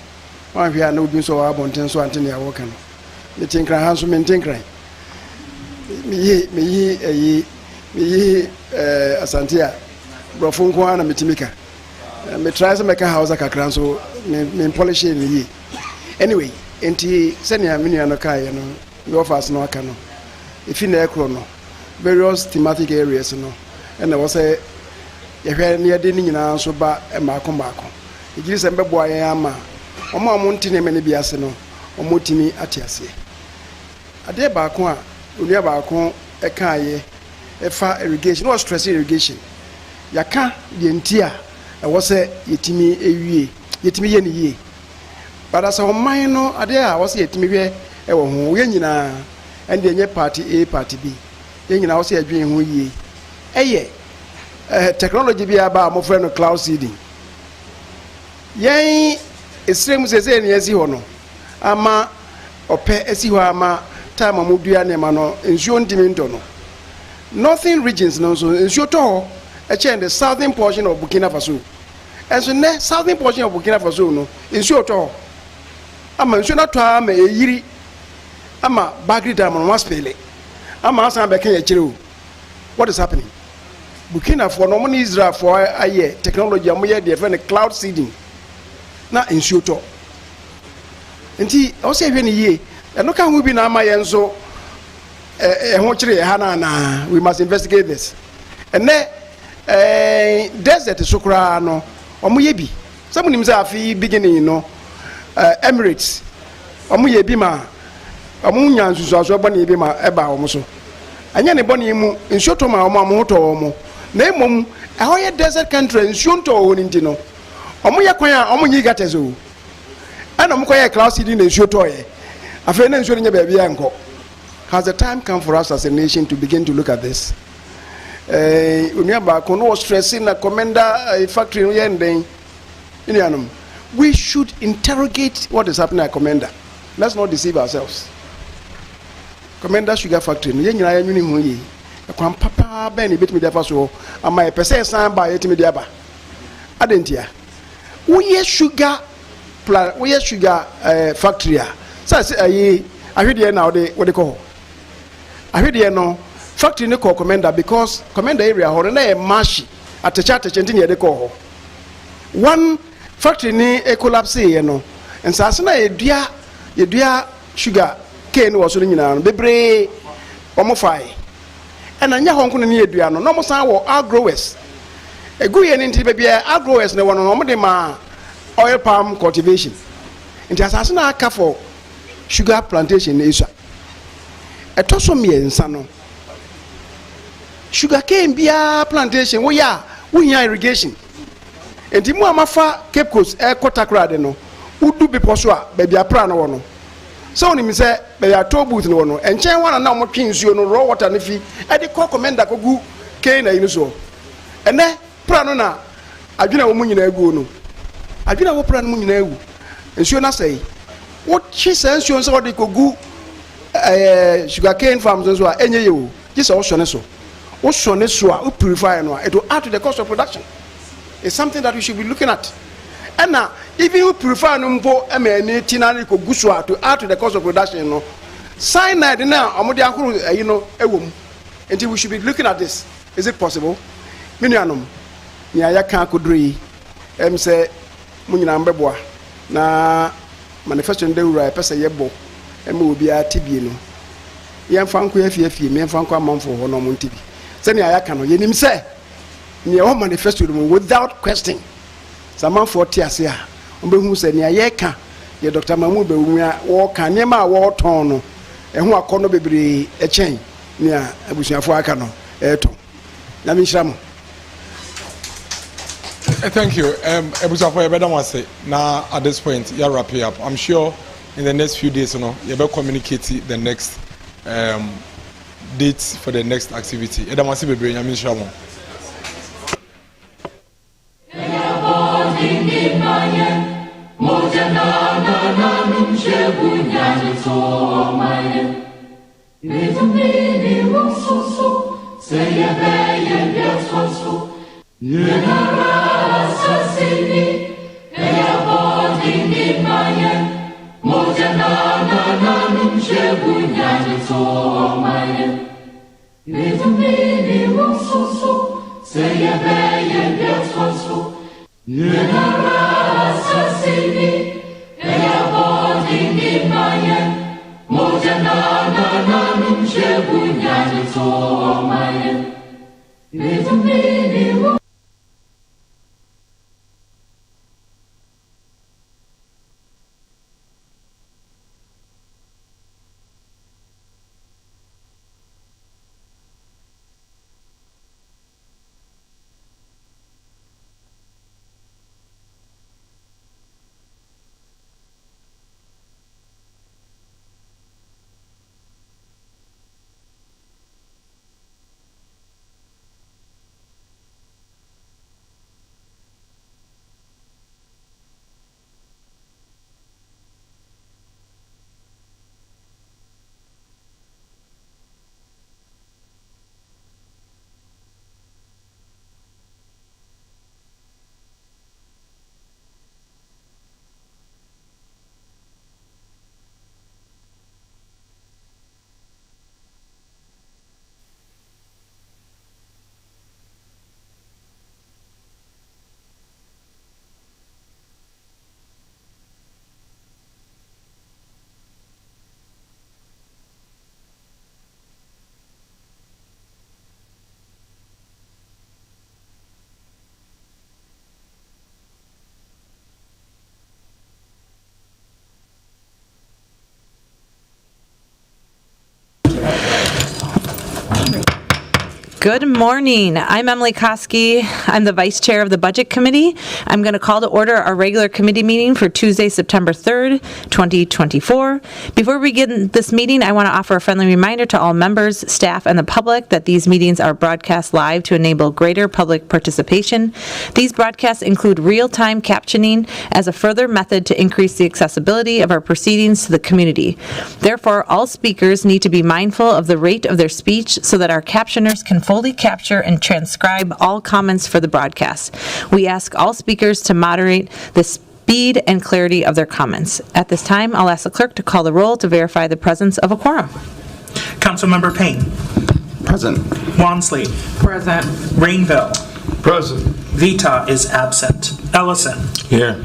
Wan hwia na obi so wa bonten so ante ne awo kan. Me tinkra hanso me tinkra. Me yi asantia brofo nko ana metimika. Me try se meka house kakra so me polish ni yi. Anyway, enti senia menu no kai no we offers no aka no if in ekro no various thematic areas no and was say ye hwe ne de ni nyina so ba maako igiri se mbebo ayen ama omo amonti ne mene biase no omotimi atiase ade baako a onua baako ekaye efa irrigation no stress irrigation yaka de ntia e wo se yetimi ewie yetimi ye ne yie. But as a minor, I was yet me here, Yenina, and the party A, party B. Yen, I was here doing who ye. Technology be about my friend of cloud seeding. Yea, it seems as any as you know. Ama, or pe as you ama, time of Mudian Mano, in Jean Dimintono. Northern regions, no, so in Shoto, a chain the southern portion of Burkina Faso. And so, the southern portion of Burkina Faso, no, in Shoto. Ama nshona twa ma yiri ama bagri dam no waspele ama asan be kan yakire. What is happening? Burkina for no money Israel for aye technology amoye de friend cloud seeding na inshoto enti o se hwe ne yie eno kan hu bi na ama ye nso ho kire ha na we must investigate this. And desert sokra no omoye bi samunim say afi beginning no Emirates omuye bima omunya nsusu boni bima eba omuso anya ne boni mu nsoto ma omuhoto omu na emom ahoye desert country nsoto oni ntino omuye kwan a omunyi gatezo ana omukoye class di na nsoto ye afa na nsoto nya ba bia enko. Has the time come for us as a nation to begin to look at this? Unia ba kono stressing na commander factory no yenden inianum. We should interrogate what is happening at Commander. Let's not deceive ourselves. Commander Sugar Factory, no yenyina ya nwini hu yi. Ekwan papa ben ebetimi dia fa so ama e pese san ba yetimi dia ba. Adentia. We sugar factory a. Say ayi ahwede na wo de ko. Ahwede no factory ne call Commander because Commander area ho na e mashi atecha ntini ye de ko ho. One factory ni e collapse ye no ensase na yedua sugar cane wo so nyina no bebre omo fai ena nya honko ne yedua no mo san wo agrowers egu ye ni nti be bia agrowers ne wono mo de ma oil palm cultivation nti asase na aka for sugar plantation ne isa etoso miensa no sugar cane bia plantation wo ya wo hia irrigation. Enti mu amafa Cape Coast kotakra de no udu biposo a ba bia pra na wo no so oni mi se ba ya to booth no no enchen wana na mo twi nsuo no raw water ne fi e de call commander kogu ke na yin so ene pra no na adwena wo mu nyina agu no adwena wo pra no mu nyina agu nsuo na sei wo chi se nsuo so de kogu sugar cane farms so a enye ye wo ji se wo so ne so a wo purify no a it will add to the cost of production. It's something that we should be looking at. And now, if you prefer numbo tinani ko guswa to add to the cost of production, no cyanide now, until we should be looking at this. Is it possible? Minianum, ya kan kudri, say munina mbeboa na manifesto ndeura pesa yebo will be a tibino. Yan fanko efi me fanko amamfo ho no montibi. Sani ya kan no yenim say near manifesto without question. Some for Tiasia, who said near Yeka, your Dr. Mamu, walk, and Yama, war tono, ɛho akɔ no bebree ɛkyɛn nea abusuafoɔ aka no ɛɛtɔ na menhyira mo. Thank you. Ebusuafoɔ yɛbɛda mo ase na at this point yɛ wrap it up. I'm sure in the next few days yɛbɛ communicate the next dates for the next activity. Yɛda mo ase bebree na menhyira mo. Good morning. I'm Emily Koski. I'm the Vice Chair of the Budget Committee. I'm going to call to order our regular committee meeting for Tuesday, September 3rd, 2024. Before we begin this meeting, I want to offer a friendly reminder to all members, staff, and the public that these meetings are broadcast live to enable greater public participation. These broadcasts include real-time captioning as a further method to increase the accessibility of our proceedings to the community. Therefore, all speakers need to be mindful of the rate of their speech so that our captioners can fully capture and transcribe all comments for the broadcast. We ask all speakers to moderate the speed and clarity of their comments. At this time, I'll ask the clerk to call the roll to verify the presence of a quorum. Councilmember Payne. Present. Wansley. Present. Rainville. Present. Vita is absent. Ellison. Here.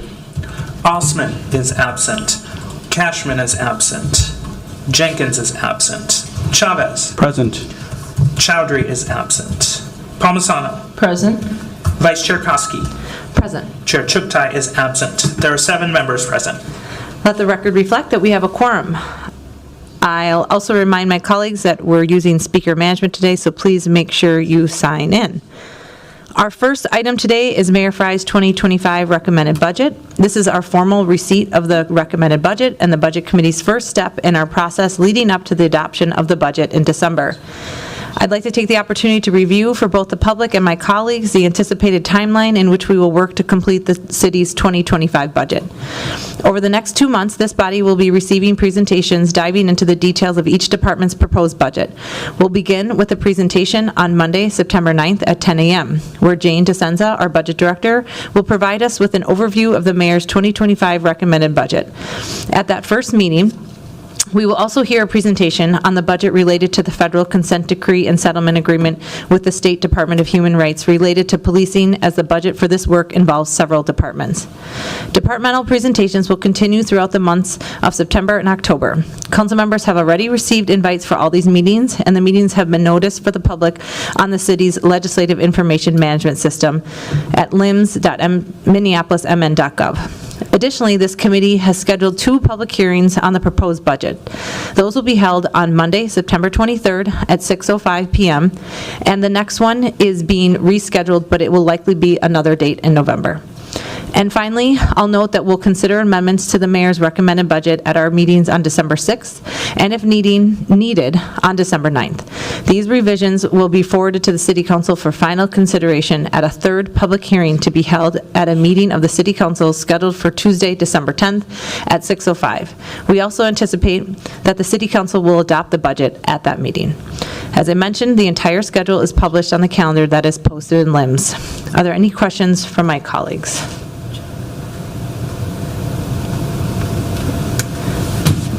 Osman is absent. Cashman is absent. Jenkins is absent. Chavez. Present. Chowdhury is absent. Palmisano. Present. Vice Chair Koski. Present. Chair Chuktai is absent. There are 7 members present. Let the record reflect that we have a quorum. I'll also remind my colleagues that we're using speaker management today, so please make sure you sign in. Our first item today is Mayor Fry's 2025 recommended budget. This is our formal receipt of the recommended budget and the Budget Committee's first step in our process leading up to the adoption of the budget in December. I'd like to take the opportunity to review for both the public and my colleagues the anticipated timeline in which we will work to complete the city's 2025 budget. Over the next 2 months, this body will be receiving presentations diving into the details of each department's proposed budget. We'll begin with a presentation on Monday, September 9th at 10 a.m., where Jane DeSenza, our budget director, will provide us with an overview of the mayor's 2025 recommended budget. At that first meeting, we will also hear a presentation on the budget related to the federal consent decree and settlement agreement with the State Department of Human Rights related to policing, as the budget for this work involves several departments. Departmental presentations will continue throughout the months of September and October. Council members have already received invites for all these meetings, and the meetings have been noticed for the public on the city's legislative information management system at lims.minneapolismn.gov. Additionally, this committee has scheduled 2 public hearings on the proposed budget. Those will be held on Monday, September 23rd at 6:05 p.m., and the next one is being rescheduled, but it will likely be another date in November. And finally, I'll note that we'll consider amendments to the mayor's recommended budget at our meetings on December 6th, and if needed, on December 9th. These revisions will be forwarded to the City Council for final consideration at a 3rd public hearing to be held at a meeting of the City Council scheduled for Tuesday, December 10th at 6:05. We also anticipate that the City Council will adopt the budget at that meeting. As I mentioned, the entire schedule is published on the calendar that is posted in LIMS. Are there any questions from my colleagues?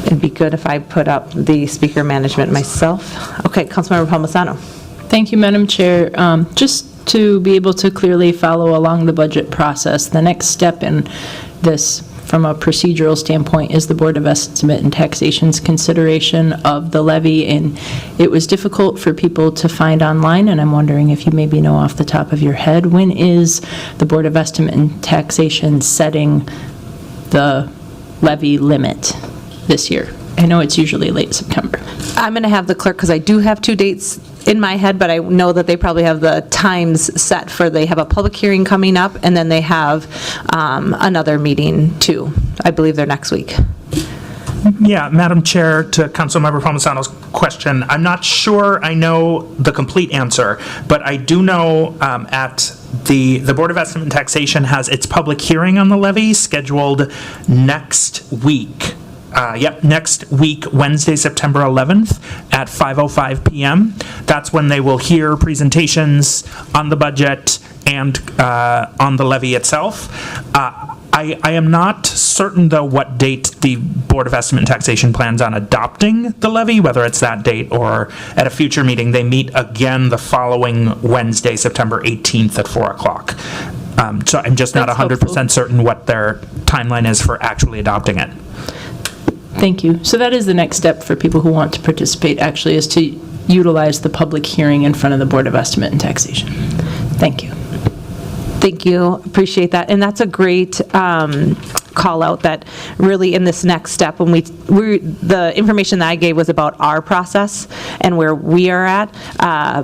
It'd be good if I put up the speaker management myself. Okay, Councilmember Palmisano. Thank you, Madam Chair. Just to be able to clearly follow along the budget process, the next step in this, from a procedural standpoint, is the Board of Estimate and Taxation's consideration of the levy, and it was difficult for people to find online, and I'm wondering if you maybe know off the top of your head, when is the Board of Estimate and Taxation setting the levy limit this year? I know it's usually late September. I'm going to have the clerk, because I do have 2 dates in my head, but I know that they probably have the times set for, they have a public hearing coming up, and then they have another meeting too. I believe they're next week. Yeah, Madam Chair, to Councilmember Palmisano's question, I'm not sure I know the complete answer, but I do know at the Board of Estimate and Taxation has its public hearing on the levy scheduled next week. Next week, Wednesday, September 11th at 5:05 p.m. That's when they will hear presentations on the budget and on the levy itself. I am not certain, though, what date the Board of Estimate and Taxation plans on adopting the levy, whether it's that date or at a future meeting. They meet again the following Wednesday, September 18th at 4 o'clock. So I'm just not 100% certain what their timeline is for actually adopting it. Thank you. So that is the next step for people who want to participate, actually, is to utilize the public hearing in front of the Board of Estimate and Taxation. Thank you. Thank you. Appreciate that. And that's a great call out, that really in this next step, when the information that I gave was about our process and where we are at,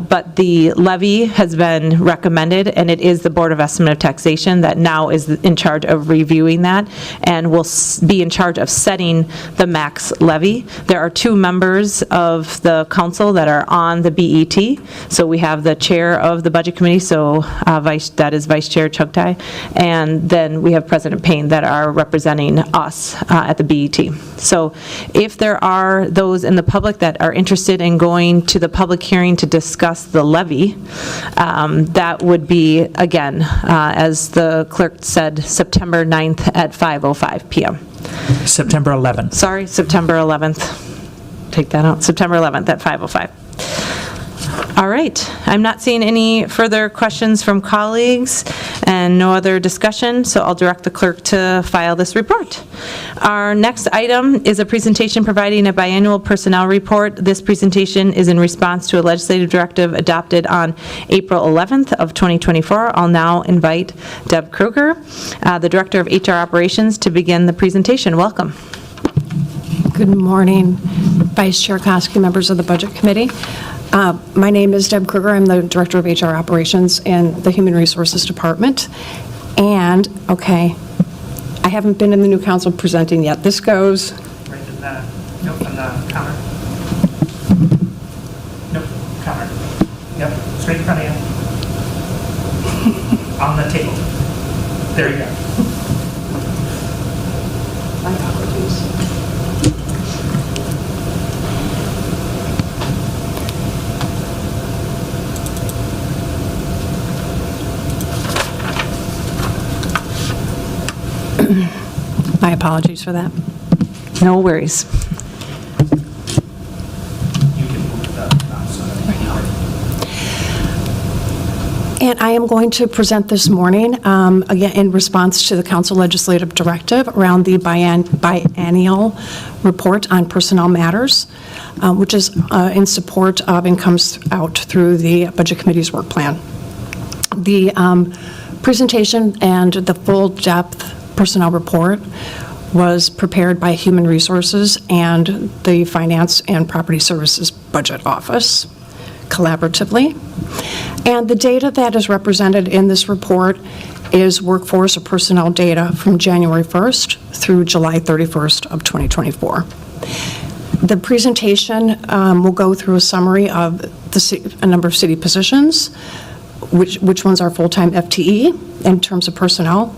but the levy has been recommended, and it is the Board of Estimate of Taxation that now is in charge of reviewing that and will be in charge of setting the max levy. There are 2 members of the council that are on the BET. So we have the chair of the Budget Committee, so that is Vice Chair Chugtai, and then we have President Payne that are representing us at the BET. So if there are those in the public that are interested in going to the public hearing to discuss the levy, that would be, again, as the clerk said, September 9th at 5:05 p.m. September 11th. Sorry, September 11th. Take that out. September 11th at 5:05. All right. I'm not seeing any further questions from colleagues and no other discussion, so I'll direct the clerk to file this report. Our next item is a presentation providing a biannual personnel report. This presentation is in response to a legislative directive adopted on April 11th of 2024. I'll now invite Deb Kruger, the Director of HR Operations, to begin the presentation. Welcome. Good morning, Vice Chair Koski, members of the Budget Committee. My name is Deb Kruger. I'm the Director of HR Operations in the Human Resources Department. And, okay, I haven't been in the new council presenting yet. This goes... Right in the, nope, on the counter. Nope, counter. Yep, straight in front of you. On the table. There you go. My apologies. My apologies for that. No worries. And I am going to present this morning, again, in response to the council legislative directive around the biennial report on personnel matters, which is in support of and comes out through the Budget Committee's work plan. The presentation and the full depth personnel report was prepared by Human Resources and the Finance and Property Services Budget Office collaboratively. And the data that is represented in this report is workforce or personnel data from January 1st through July 31st of 2024. The presentation will go through a summary of a number of city positions, which ones are full-time FTE in terms of personnel,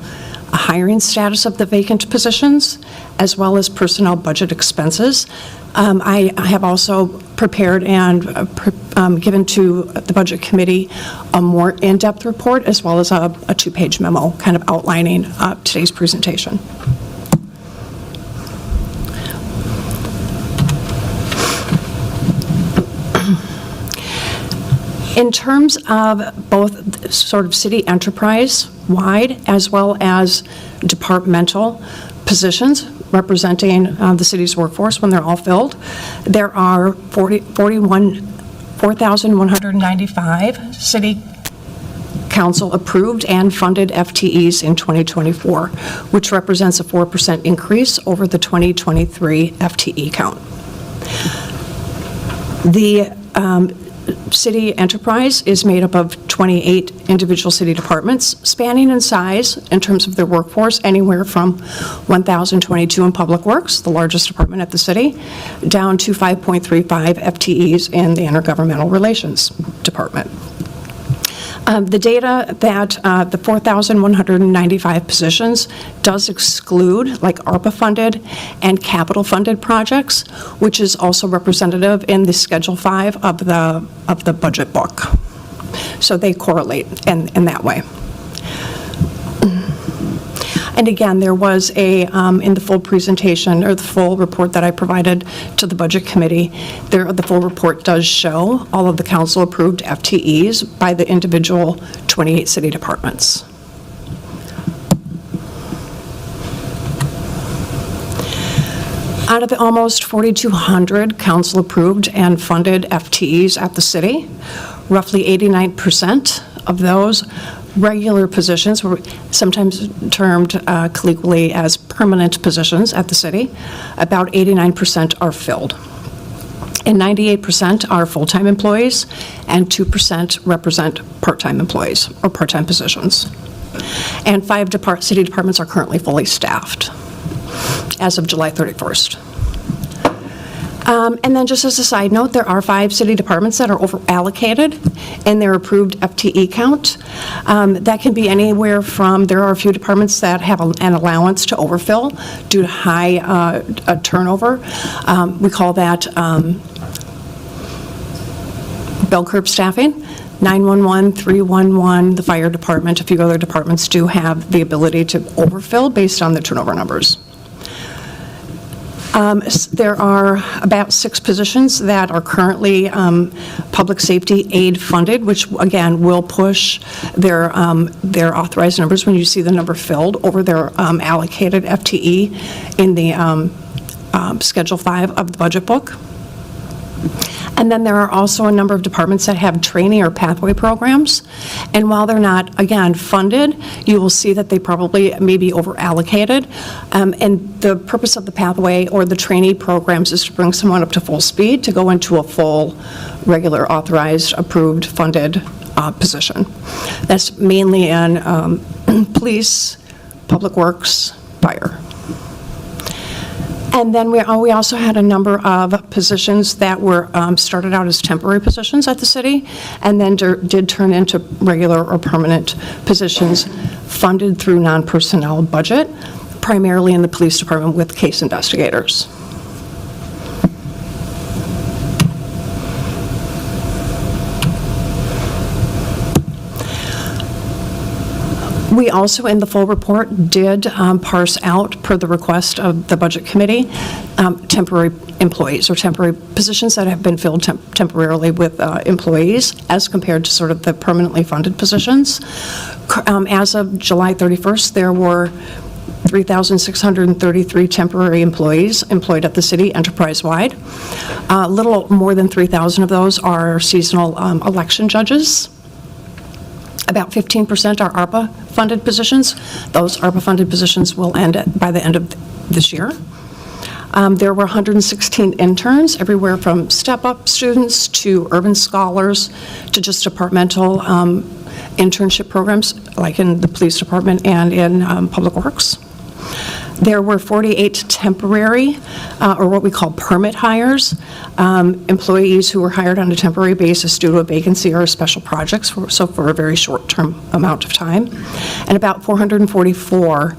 a hiring status of the vacant positions, as well as personnel budget expenses. I have also prepared and given to the Budget Committee a more in-depth report, as well as a two-page memo kind of outlining today's presentation. In terms of both sort of city enterprise-wide as well as departmental positions representing the city's workforce when they're all filled, there are 4,195 city council approved and funded FTEs in 2024, which represents a 4% increase over the 2023 FTE count. The city enterprise is made up of 28 individual city departments, spanning in size in terms of their workforce anywhere from 1,022 in Public Works, the largest department at the city, down to 5.35 FTEs in the Intergovernmental Relations Department. The data that the 4,195 positions does exclude like ARPA-funded and capital-funded projects, which is also representative in the Schedule 5 of the budget book. So they correlate in that way. And again, there was in the full presentation, or the full report that I provided to the Budget Committee, the full report does show all of the council-approved FTEs by the individual 28 city departments. Out of the almost 4,200 council-approved and funded FTEs at the city, roughly 89% of those regular positions, were sometimes termed colloquially as permanent positions at the city. About 89% are filled. And 98% are full-time employees, and 2% represent part-time employees or part-time positions. And 5 city departments are currently fully staffed as of July 31st. And then just as a side note, there are 5 city departments that are over-allocated in their approved FTE count. That can be anywhere from, there are a few departments that have an allowance to overfill due to high turnover. We call that bell curve staffing. 911, 311, the fire department, a few other departments do have the ability to overfill based on the turnover numbers. There are about 6 positions that are currently public safety aid funded, which again will push their authorized numbers when you see the number filled over their allocated FTE in the Schedule 5 of the budget book. And then there are also a number of departments that have training or pathway programs. And while they're not, again, funded, you will see that they probably may be over-allocated. And the purpose of the pathway or the trainee programs is to bring someone up to full speed to go into a full, regular, authorized, approved, funded position. That's mainly in police, public works, fire. And then we also had a number of positions that were started out as temporary positions at the city and then did turn into regular or permanent positions funded through non-personnel budget, primarily in the police department with case investigators. We also, in the full report, did parse out, per the request of the Budget Committee, temporary employees or temporary positions that have been filled temporarily with employees as compared to sort of the permanently funded positions. As of July 31st, there were 3,633 temporary employees employed at the city enterprise-wide. A little more than 3,000 of those are seasonal election judges. About 15% are ARPA-funded positions. Those ARPA-funded positions will end by the end of this year. There were 116 interns, everywhere from step-up students to urban scholars to just departmental internship programs, like in the police department and in Public Works. There were 48 temporary, or what we call permit hires, employees who were hired on a temporary basis due to a vacancy or special projects, so for a very short-term amount of time. And about 444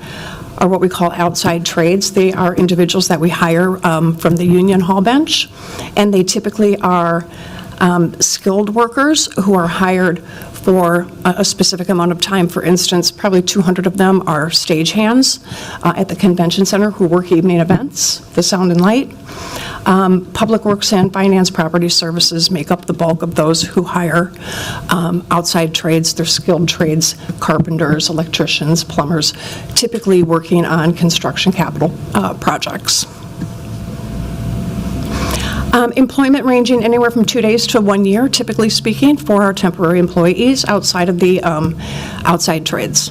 are what we call outside trades. They are individuals that we hire from the union hall bench, and they typically are skilled workers who are hired for a specific amount of time. For instance, probably 200 of them are stagehands at the convention center who work evening events, the sound and light. Public Works and Finance Property Services make up the bulk of those who hire outside trades. They're skilled trades, carpenters, electricians, plumbers, typically working on construction capital projects. Employment ranging anywhere from 2 days to 1 year, typically speaking, for our temporary employees outside of the outside trades.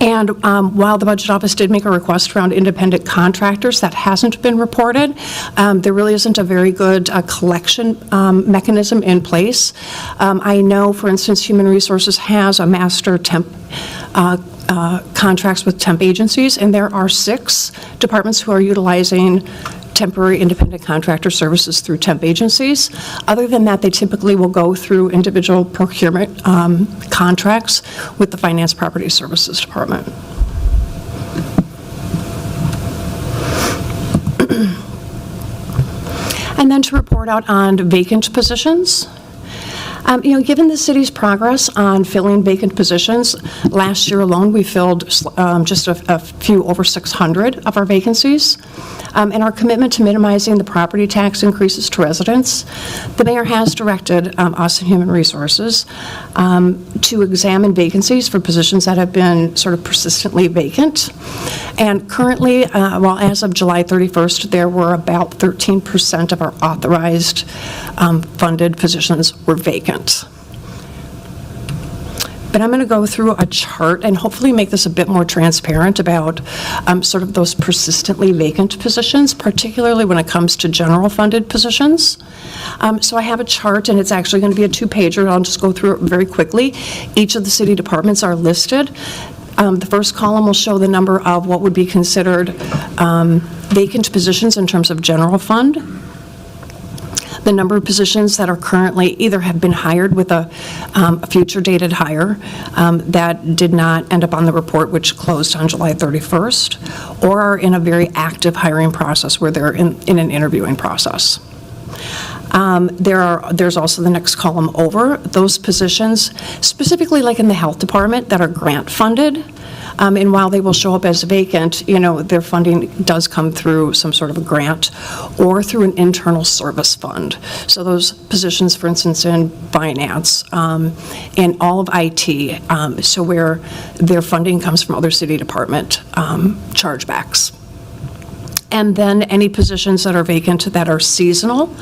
And while the Budget Office did make a request around independent contractors, that hasn't been reported. There really isn't a very good collection mechanism in place. I know, for instance, Human Resources has a master temp contracts with temp agencies, and there are 6 departments who are utilizing temporary independent contractor services through temp agencies. Other than that, they typically will go through individual procurement contracts with the Finance Property Services Department. And then to report out on vacant positions. Given the city's progress on filling vacant positions, last year alone we filled just a few over 600 of our vacancies. And our commitment to minimizing the property tax increases to residents, the mayor has directed us in Human Resources to examine vacancies for positions that have been sort of persistently vacant. And currently, as of July 31st, there were about 13% of our authorized funded positions were vacant. But I'm going to go through a chart and hopefully make this a bit more transparent about sort of those persistently vacant positions, particularly when it comes to general funded positions. So I have a chart, and it's actually going to be a 2-pager. I'll just go through it very quickly. Each of the city departments are listed. The first column will show the number of what would be considered vacant positions in terms of general fund. The number of positions that are currently either have been hired with a future dated hire that did not end up on the report, which closed on July 31st, or are in a very active hiring process where they're in an interviewing process. There's also the next column over, those positions, specifically like in the health department, that are grant funded. And while they will show up as vacant, their funding does come through some sort of a grant or through an internal service fund. So those positions, for instance, in finance, in all of IT, so where their funding comes from other city department chargebacks. And then any positions that are vacant that are seasonal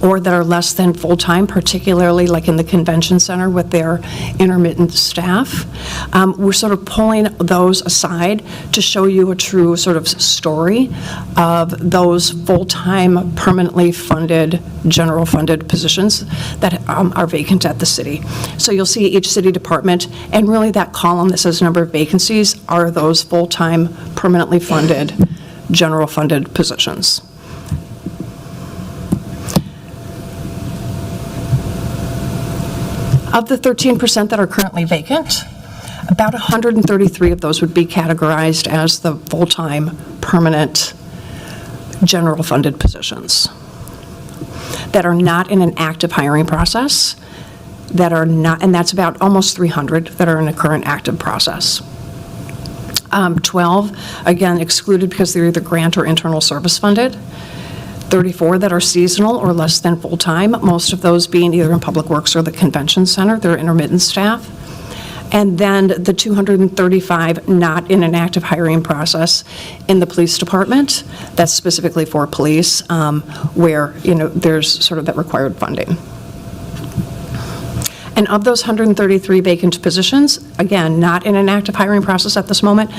or that are less than full-time, particularly like in the convention center with their intermittent staff. We're sort of pulling those aside to show you a true sort of story of those full-time, permanently funded, general funded positions that are vacant at the city. So you'll see each city department, and really that column that says number of vacancies are those full-time, permanently funded, general funded positions. Of the 13% that are currently vacant, about 133 of those would be categorized as the full-time, permanent, general funded positions that are not in an active hiring process, that are not, and that's about almost 300 that are in a current active process. 12, again, excluded because they're either grant or internal service funded. 34 that are seasonal or less than full-time, most of those being either in Public Works or the Convention Center, they're intermittent staff. And then the 235 not in an active hiring process in the police department, that's specifically for police, where there's sort of that required funding. And of those 133 vacant positions, again, not in an active hiring process at this moment,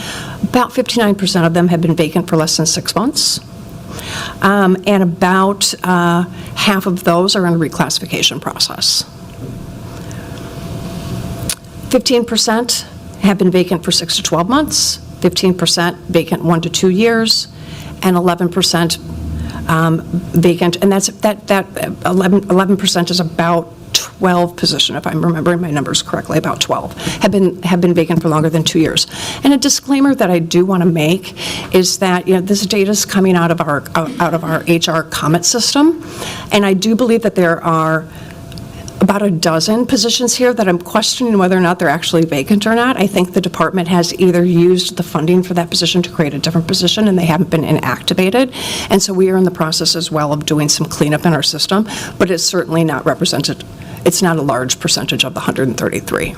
about 59% of them have been vacant for less than 6 months. And about half of those are in a reclassification process. 15% have been vacant for 6 to 12 months, 15% vacant 1 to 2 years, and 11% vacant, and that 11% is about 12 position, if I'm remembering my numbers correctly, about 12 have been vacant for longer than 2 years. And a disclaimer that I do want to make is that this data is coming out of our HR comment system, and I do believe that there are about a dozen positions here that I'm questioning whether or not they're actually vacant or not. I think the department has either used the funding for that position to create a different position and they haven't been inactivated. And so we are in the process as well of doing some cleanup in our system, but it's certainly not represented. It's not a large percentage of the 133.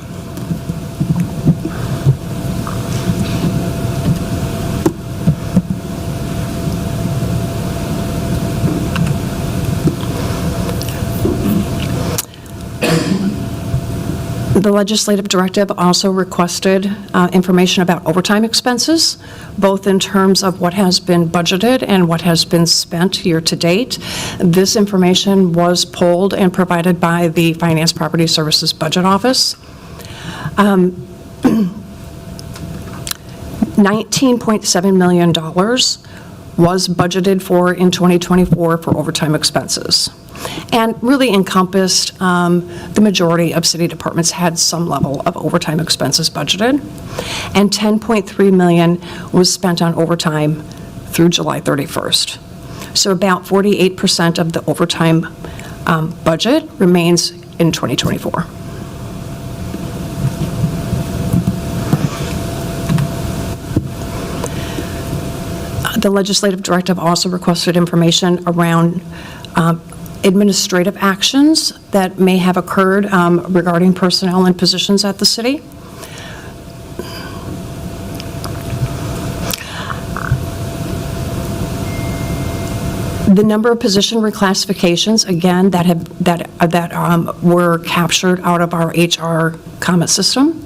The legislative directive also requested information about overtime expenses, both in terms of what has been budgeted and what has been spent year to date. This information was pulled and provided by the Finance Property Services Budget Office. $19.7 million was budgeted for in 2024 for overtime expenses, and really encompassed the majority of city departments had some level of overtime expenses budgeted, and $10.3 million was spent on overtime through July 31st. So about 48% of the overtime budget remains in 2024. The legislative directive also requested information around administrative actions that may have occurred regarding personnel and positions at the city. The number of position reclassifications, again, that were captured out of our HR comment system.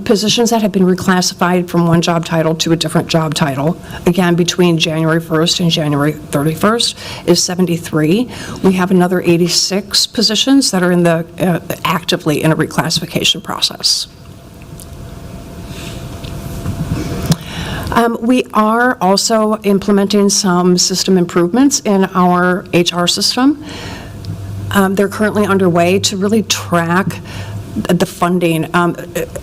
Positions that have been reclassified from one job title to a different job title, again, between January 1st and January 31st, is 73. We have another 86 positions that are in the actively in a reclassification process. We are also implementing some system improvements in our HR system. They're currently underway to really track the funding, and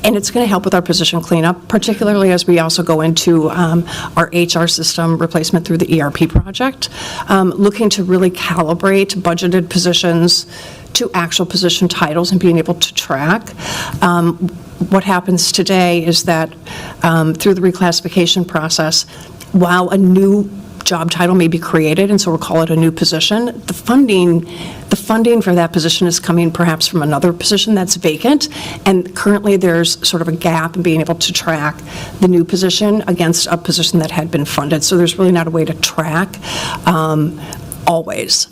it's going to help with our position cleanup, particularly as we also go into our HR system replacement through the ERP project, looking to really calibrate budgeted positions to actual position titles and being able to track. What happens today is that through the reclassification process, while a new job title may be created, and so we'll call it a new position, the funding for that position is coming perhaps from another position that's vacant, and currently there's sort of a gap in being able to track the new position against a position that had been funded. So there's really not a way to track always.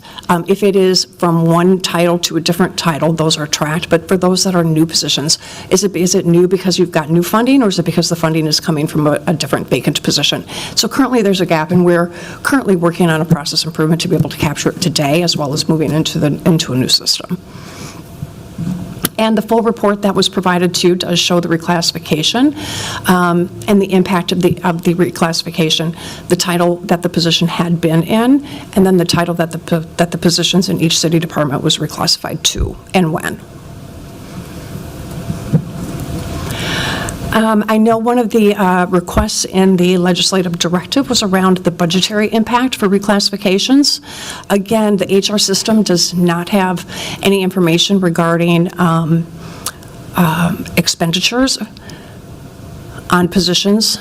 If it is from one title to a different title, those are tracked. But for those that are new positions, is it new because you've got new funding, or is it because the funding is coming from a different vacant position? So currently there's a gap, and we're currently working on a process improvement to be able to capture it today, as well as moving into a new system. And the full report that was provided to you does show the reclassification and the impact of the reclassification, the title that the position had been in, and then the title that the positions in each city department was reclassified to, and when. I know one of the requests in the legislative directive was around the budgetary impact for reclassifications. Again, the HR system does not have any information regarding expenditures on positions.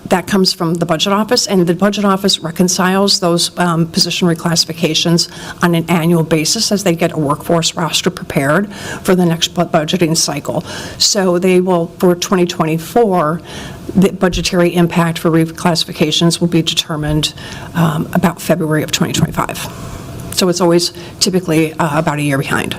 That comes from the budget office, and the budget office reconciles those position reclassifications on an annual basis as they get a workforce roster prepared for the next budgeting cycle. So they will, for 2024, the budgetary impact for reclassifications will be determined about February of 2025. So it's always typically about a year behind.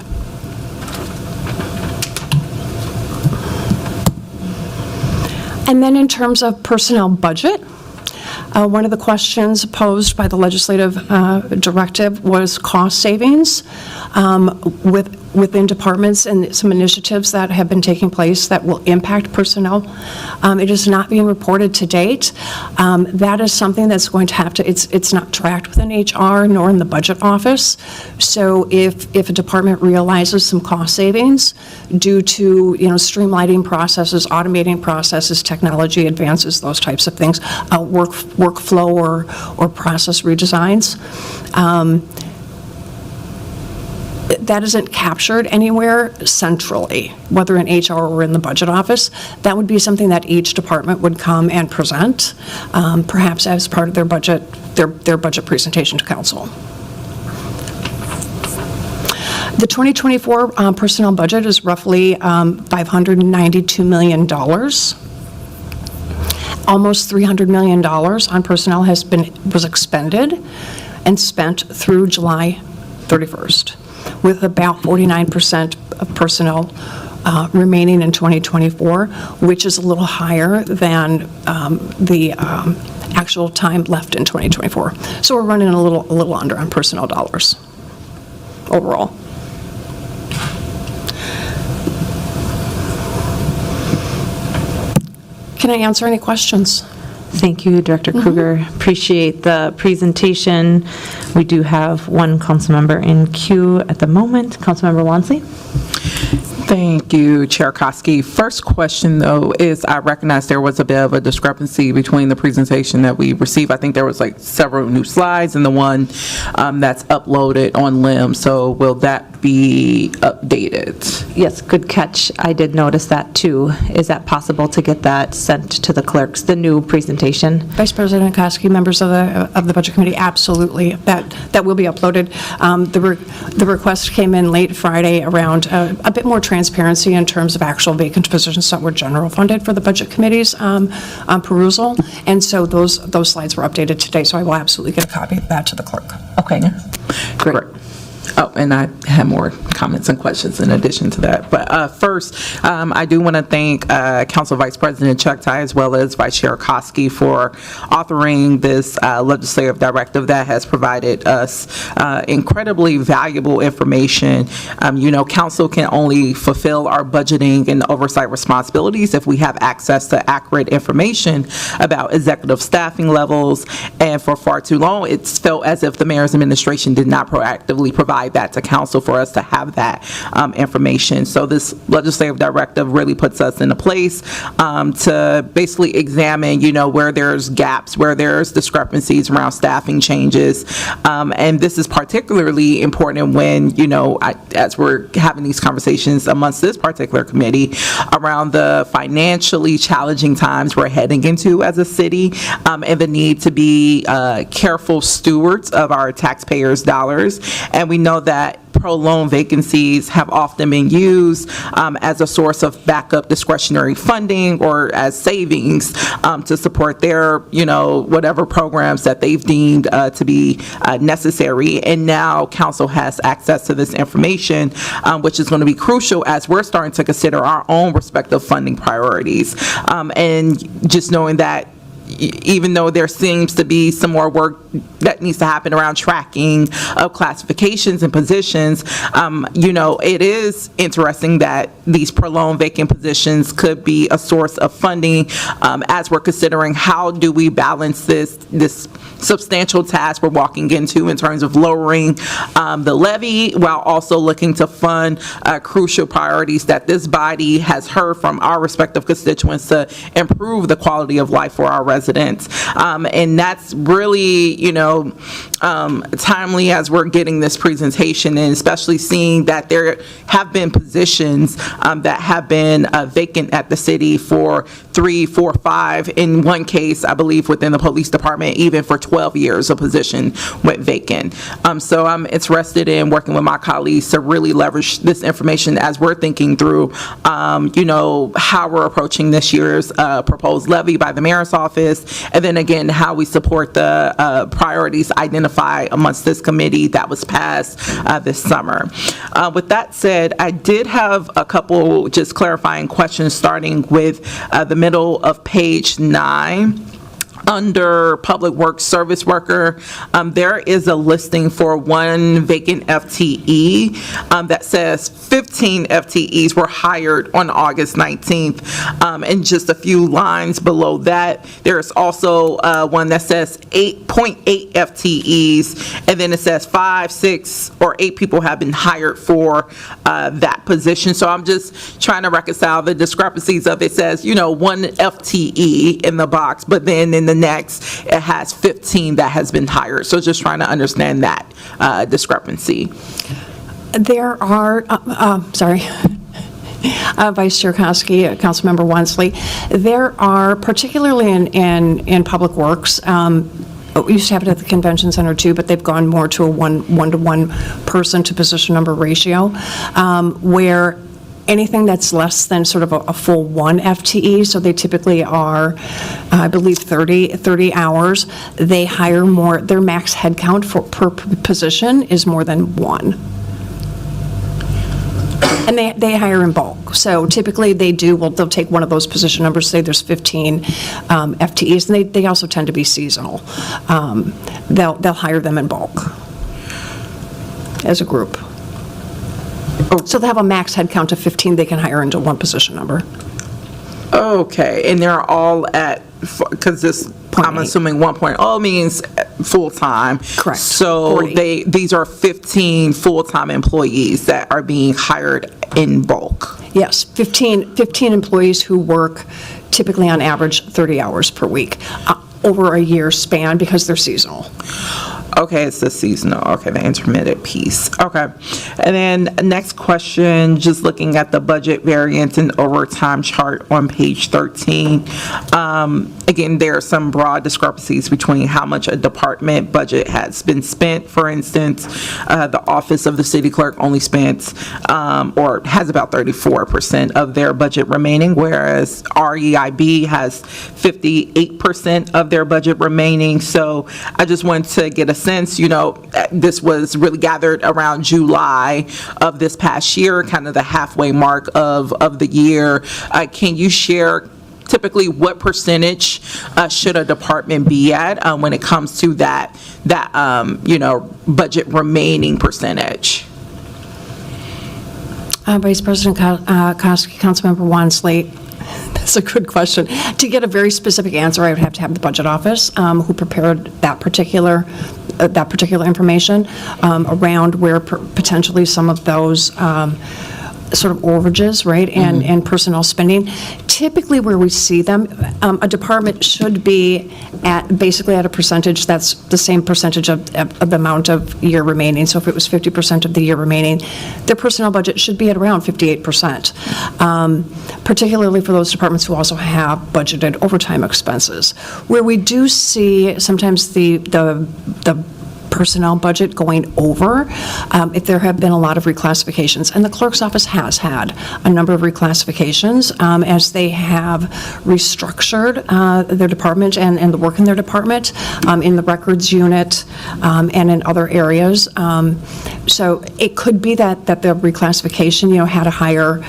And then in terms of personnel budget, one of the questions posed by the legislative directive was cost savings within departments and some initiatives that have been taking place that will impact personnel. It is not being reported to date. That is something that's going to have to, it's not tracked within HR nor in the budget office. So if a department realizes some cost savings due to, streamlining processes, automating processes, technology advances, those types of things, workflow or process redesigns, that isn't captured anywhere centrally, whether in HR or in the budget office. That would be something that each department would come and present, perhaps as part of their budget presentation to council. The 2024 personnel budget is roughly $592 million. Almost $300 million on personnel was expended and spent through July 31st. With about 49% of personnel remaining in 2024, which is a little higher than the actual time left in 2024. So we're running a little under on personnel dollars overall. Can I answer any questions? Thank you, Director Kruger. Appreciate the presentation. We do have one council member in queue at the moment. Councilmember Wansley. Thank you, Chair Koski. First question, though, is I recognize there was a bit of a discrepancy between the presentation that we received. I think there was like several new slides and the one that's uploaded on LIM. So will that be updated? Yes, good catch. I did notice that too. Is that possible to get that sent to the clerks, the new presentation? Vice President Koski, members of the Budget Committee, absolutely. That will be uploaded. The request came in late Friday around a bit more transparency in terms of actual vacant positions that were general funded for the Budget Committee's perusal. And so those slides were updated today, so I will absolutely get a copy of that to the clerk. Okay, great. Oh, and I have more comments and questions in addition to that. But first, I do want to thank Council Vice President Chuck Tai as well as Vice Chair Koski for authoring this legislative directive that has provided us incredibly valuable information. Council can only fulfill our budgeting and oversight responsibilities if we have access to accurate information about executive staffing levels. And for far too long, it's felt as if the mayor's administration did not proactively provide that to council for us to have that information. So this legislative directive really puts us in a place to basically examine, where there's gaps, where there's discrepancies around staffing changes. And this is particularly important when, as we're having these conversations amongst this particular committee around the financially challenging times we're heading into as a city, and the need to be careful stewards of our taxpayers' dollars. And we know that prolonged vacancies have often been used as a source of backup discretionary funding or as savings to support their, whatever programs that they've deemed to be necessary. And now council has access to this information, which is going to be crucial as we're starting to consider our own respective funding priorities. And just knowing that even though there seems to be some more work that needs to happen around tracking of classifications and positions, it is interesting that these prolonged vacant positions could be a source of funding as we're considering how do we balance this substantial task we're walking into in terms of lowering the levy while also looking to fund crucial priorities that this body has heard from our respective constituents to improve the quality of life for our residents. And that's really, timely as we're getting this presentation, and especially seeing that there have been positions that have been vacant at the city for 3, 4, 5, in one case, I believe within the police department, even for 12 years, a position went vacant. So I'm interested in working with my colleagues to really leverage this information as we're thinking through, how we're approaching this year's proposed levy by the mayor's office, this, and then again, how we support the priorities identified amongst this committee that was passed this summer. With that said, I did have a couple just clarifying questions, starting with the middle of page 9. Under Public Works Service Worker, there is a listing for one vacant FTE that says 15 FTEs were hired on August 19th. And just a few lines below that, there's also one that says 8.8 FTEs, and then it says 5, 6, or 8 people have been hired for that position. So I'm just trying to reconcile the discrepancies of, it says, one FTE in the box, but then in the next it has 15 that has been hired. So just trying to understand that discrepancy. There are, Vice Chair Koski, Councilmember Wansley, there are, particularly in Public Works, we used to have it at the Convention Center too, but they've gone more to a one-to-one person to position number ratio, where anything that's less than sort of a full 1 FTE, so they typically are, I believe, 30 hours, they hire more, their max headcount per position is more than 1. And they hire in bulk. So typically they'll take one of those position numbers, say there's 15 FTEs, and they also tend to be seasonal. They'll hire them in bulk as a group. So they have a max headcount of 15 they can hire into one position number. Okay, and they're all at, because this, I'm assuming 1.0 means full-time. Correct. So 40. these are 15 full-time employees that are being hired in bulk. Yes, 15 employees who work typically on average 30 hours per week over a year span because they're seasonal. Okay, it's the seasonal, okay, the intermittent piece. Okay, and then next question, just looking at the budget variance and overtime chart on page 13. Again, there are some broad discrepancies between how much a department budget has been spent. For instance, the Office of the City Clerk only spent, or has about 34% of their budget remaining, whereas REIB has 58% of their budget remaining. So I just wanted to get a sense, this was really gathered around July of this past year, kind of the halfway mark of the year. Can you share typically what percentage should a department be at when it comes to that budget remaining percentage? Vice President Koski, Councilmember Wansley, that's a good question. To get a very specific answer, I would have to have the budget office who prepared that particular information around where potentially some of those sort of overages, right, and personnel spending. Typically where we see them, a department should be basically at a percentage that's the same percentage of the amount of year remaining. So if it was 50% of the year remaining, their personnel budget should be at around 58%, particularly for those departments who also have budgeted overtime expenses. Where we do see sometimes the personnel budget going over, if there have been a lot of reclassifications, and the clerk's office has had a number of reclassifications as they have restructured their department and the work in their department, in the records unit and in other areas. So it could be that the reclassification, had a higher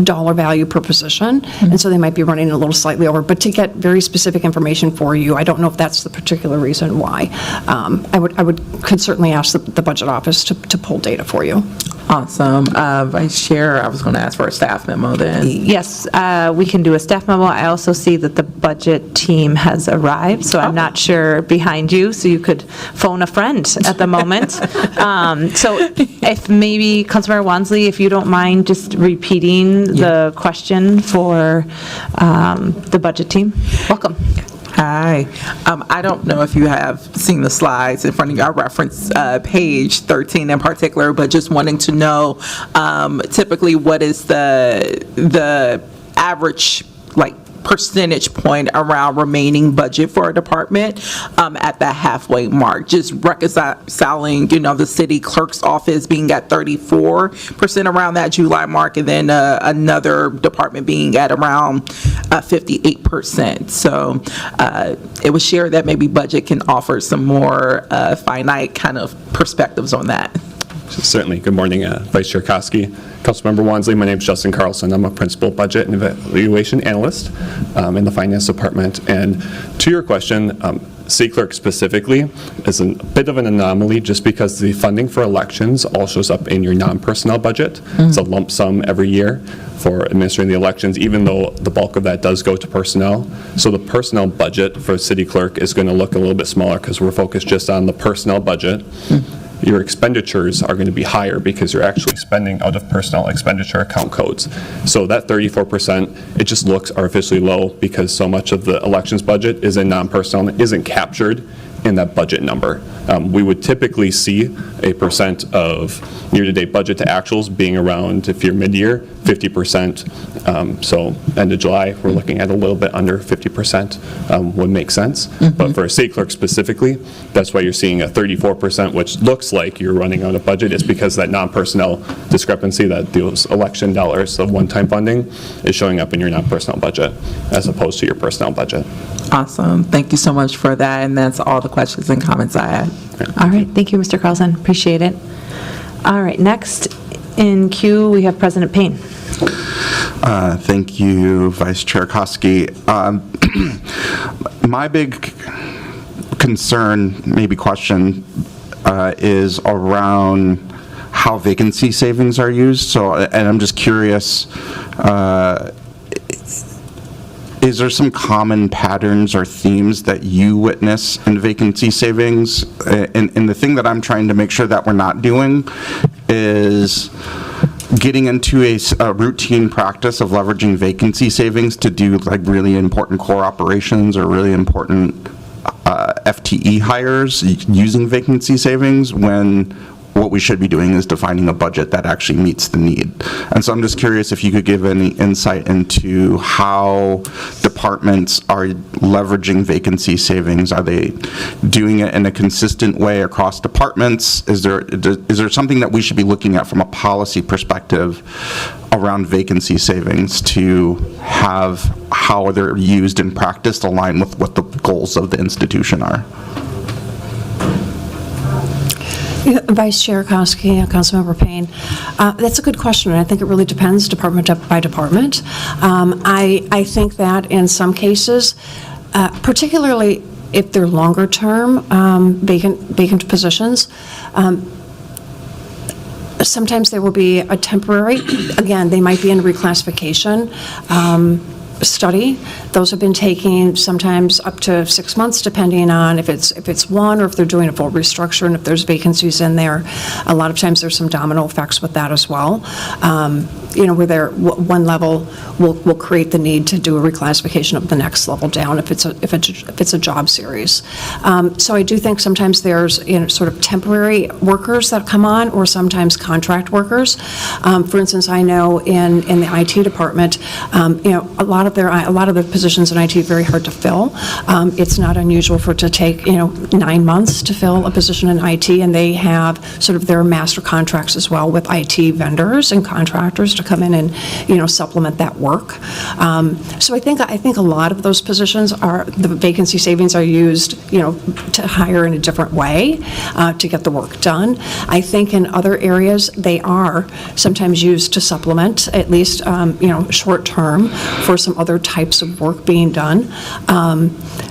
dollar value per position, and so they might be running a little slightly over. But to get very specific information for you, I don't know if that's the particular reason why. Could certainly ask the budget office to pull data for you. Awesome. Vice Chair, I was going to ask for a staff memo then. Yes, we can do a staff memo. I also see that the budget team has arrived, so I'm not sure behind you, so you could phone a friend at the moment. So if maybe, Councilmember Wansley, if you don't mind just repeating the question for the budget team. Welcome. Hi. I don't know if you have seen the slides in front of you. I reference page 13 in particular, but just wanting to know typically what is the average percentage point around remaining budget for a department at the halfway mark, just reconciling, the city clerk's office being at 34% around that July mark, and then another department being at around 58%. So it was shared that maybe budget can offer some more finite kind of perspectives on that. Certainly. Good morning, Vice Chair Koski, Councilmember Wansley. My name is Justin Carlson. I'm a principal budget and evaluation analyst in the finance department. And to your question, city clerk specifically is a bit of an anomaly just because the funding for elections all shows up in your non-personnel budget. It's a lump sum every year for administering the elections, even though the bulk of that does go to personnel. So the personnel budget for city clerk is going to look a little bit smaller because we're focused just on the personnel budget. Your expenditures are going to be higher because you're actually spending out of personnel expenditure account codes. So that 34%, it just looks artificially low because so much of the elections budget is in non-personnel and isn't captured in that budget number. We would typically see a percent of year-to-date budget to actuals being around, if you're mid-year, 50%. So end of July, we're looking at a little bit under 50% would make sense. But for a city clerk specifically, that's why you're seeing a 34%, which looks like you're running out of budget. It's because that non-personnel discrepancy, that those election dollars of one-time funding is showing up in your non-personnel budget as opposed to your personnel budget. Awesome. Thank you so much for that. And that's all the questions and comments I had. All right. Thank you, Mr. Carlson. Appreciate it. All right. Next in queue, we have President Payne. Thank you, Vice Chair Koski. My big concern, maybe question, is around how vacancy savings are used. So, and I'm just curious, is there some common patterns or themes that you witness in vacancy savings? And the thing that I'm trying to make sure that we're not doing is getting into a routine practice of leveraging vacancy savings to do like really important core operations or really important FTE hires using vacancy savings when what we should be doing is defining a budget that actually meets the need. And so I'm just curious if you could give any insight into how departments are leveraging vacancy savings. Are they doing it in a consistent way across departments? Is there something that we should be looking at from a policy perspective around vacancy savings to have how they're used in practice align with what the goals of the institution are? Vice Chair Koski, Councilmember Payne, that's a good question, and I think it really depends department by department. I think that in some cases, particularly if they're longer term vacant positions, sometimes there will be a temporary, again, they might be in a reclassification study. Those have been taking sometimes up to 6 months, depending on if it's one or if they're doing a full restructure and if there's vacancies in there. A lot of times there's some domino effects with that as well. Where one level will create the need to do a reclassification of the next level down if it's a job series. So I do think sometimes there's sort of temporary workers that come on, or sometimes contract workers. For instance, I know in the IT department, a lot of the positions in IT are very hard to fill. It's not unusual for it to take 9 months to fill a position in IT, and they have sort of their master contracts as well with IT vendors and contractors to come in and supplement that work. So I think a lot of those positions the vacancy savings are used to hire in a different way to get the work done. I think in other areas they are sometimes used to supplement, at least short term, for some other types of work being done.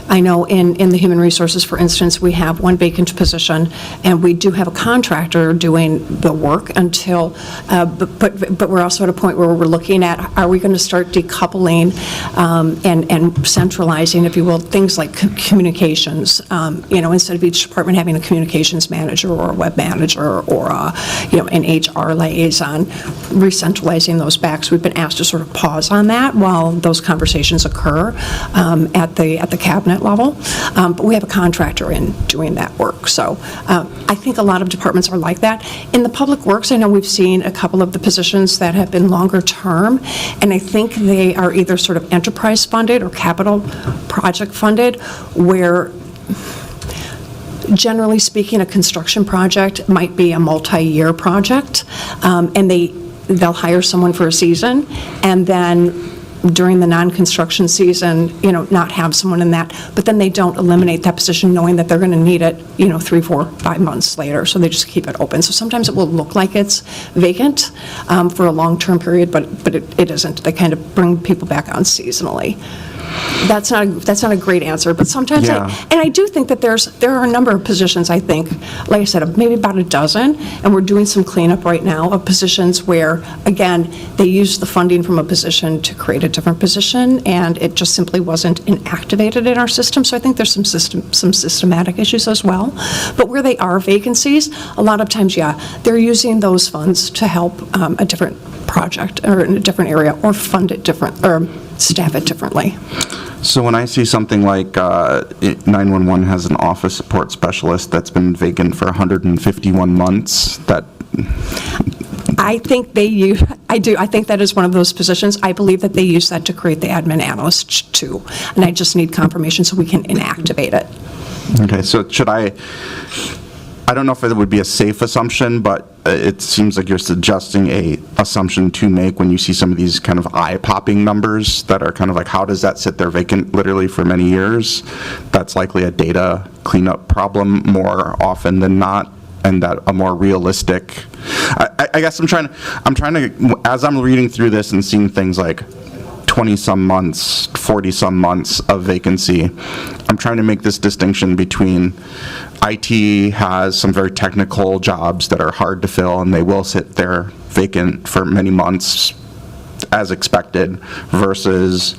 I know in the human resources, for instance, we have one vacant position, and we do have a contractor doing the work until, but we're also at a point where we're looking at, are we going to start decoupling and centralizing, if you will, things like communications, instead of each department having a communications manager or a web manager or an HR liaison, re-centralizing those back. So we've been asked to sort of pause on that while those those conversations occur at the cabinet level. But we have a contractor in doing that work. So I think a lot of departments are like that. In the public works, I know we've seen a couple of the positions that have been longer term, and I think they are either sort of enterprise funded or capital project funded, where generally speaking, a construction project might be a multi-year project, and they'll hire someone for a season, and then during the non-construction season, not have someone in that, but then they don't eliminate that position knowing that they're going to need it, 3, 4, 5 months later, so they just keep it open. So sometimes it will look like it's vacant for a long-term period, but it isn't. They kind of bring people back on seasonally. That's not a great answer, but sometimes I do think that there are a number of positions, I think, like I said, maybe about a dozen, and we're doing some cleanup right now of positions where, again, they used the funding from a position to create a different position, and it just simply wasn't inactivated in our system. So I think there's some systematic issues as well. But where they are vacancies, a lot of times, they're using those funds to help a different project or in a different area, or fund it different, or staff it differently. So when I see something like 911 has an office support specialist that's been vacant for 151 months, I think I think that is one of those positions. I believe that they use that to create the admin analyst too, and I just need confirmation so we can inactivate it. Okay, so I don't know if it would be a safe assumption, but it seems like you're suggesting a assumption to make when you see some of these kind of eye-popping numbers that are kind of like, how does that sit there vacant literally for many years? That's likely a data cleanup problem more often than not, and that a more realistic, I guess I'm trying to, as I'm reading through this and seeing things like 20-some months, 40-some months of vacancy, I'm trying to make this distinction between IT has some very technical jobs that are hard to fill, and they will sit there vacant for many months as expected, versus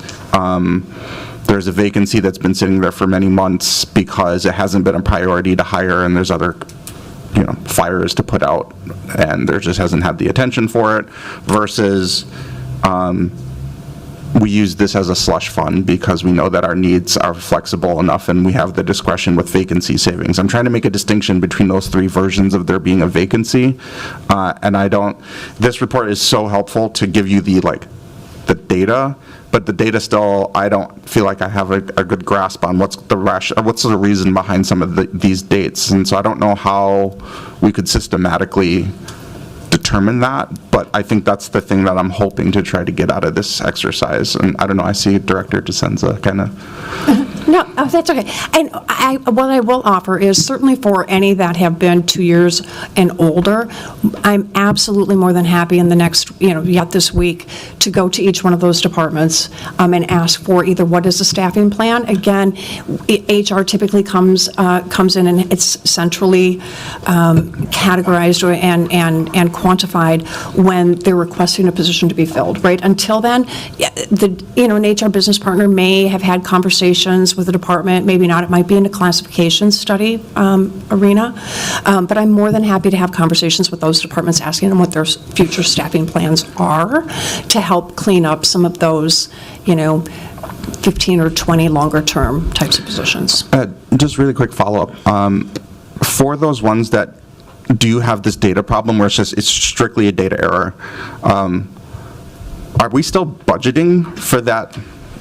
there's a vacancy that's been sitting there for many months because it hasn't been a priority to hire, and there's other fires to put out, and there just hasn't had the attention for it, versus we use this as a slush fund because we know that our needs are flexible enough and we have the discretion with vacancy savings. I'm trying to make a distinction between those three versions of there being a vacancy, and this report is so helpful to give you the data, but the data still, I don't feel like I have a good grasp on what's the reason behind some of these dates, and so I don't know how we could systematically determine that, but I think that's the thing that I'm hoping to try to get out of this exercise. And I don't know, I see Director DeSenza kind of. No, that's okay. And what I will offer is certainly for any that have been 2 years and older, I'm absolutely more than happy in the next, yet this week, to go to each one of those departments and ask for either what is the staffing plan. Again, HR typically comes in and it's centrally categorized and quantified when they're requesting a position to be filled, right? Until then, an HR business partner may have had conversations with the department, maybe not, it might be in a classification study arena, but I'm more than happy to have conversations with those departments, asking them what their future staffing plans are to help clean up some of those, 15 or 20 longer term types of positions. Just really quick follow-up. For those ones that do have this data problem where it's strictly a data error, are we still budgeting for that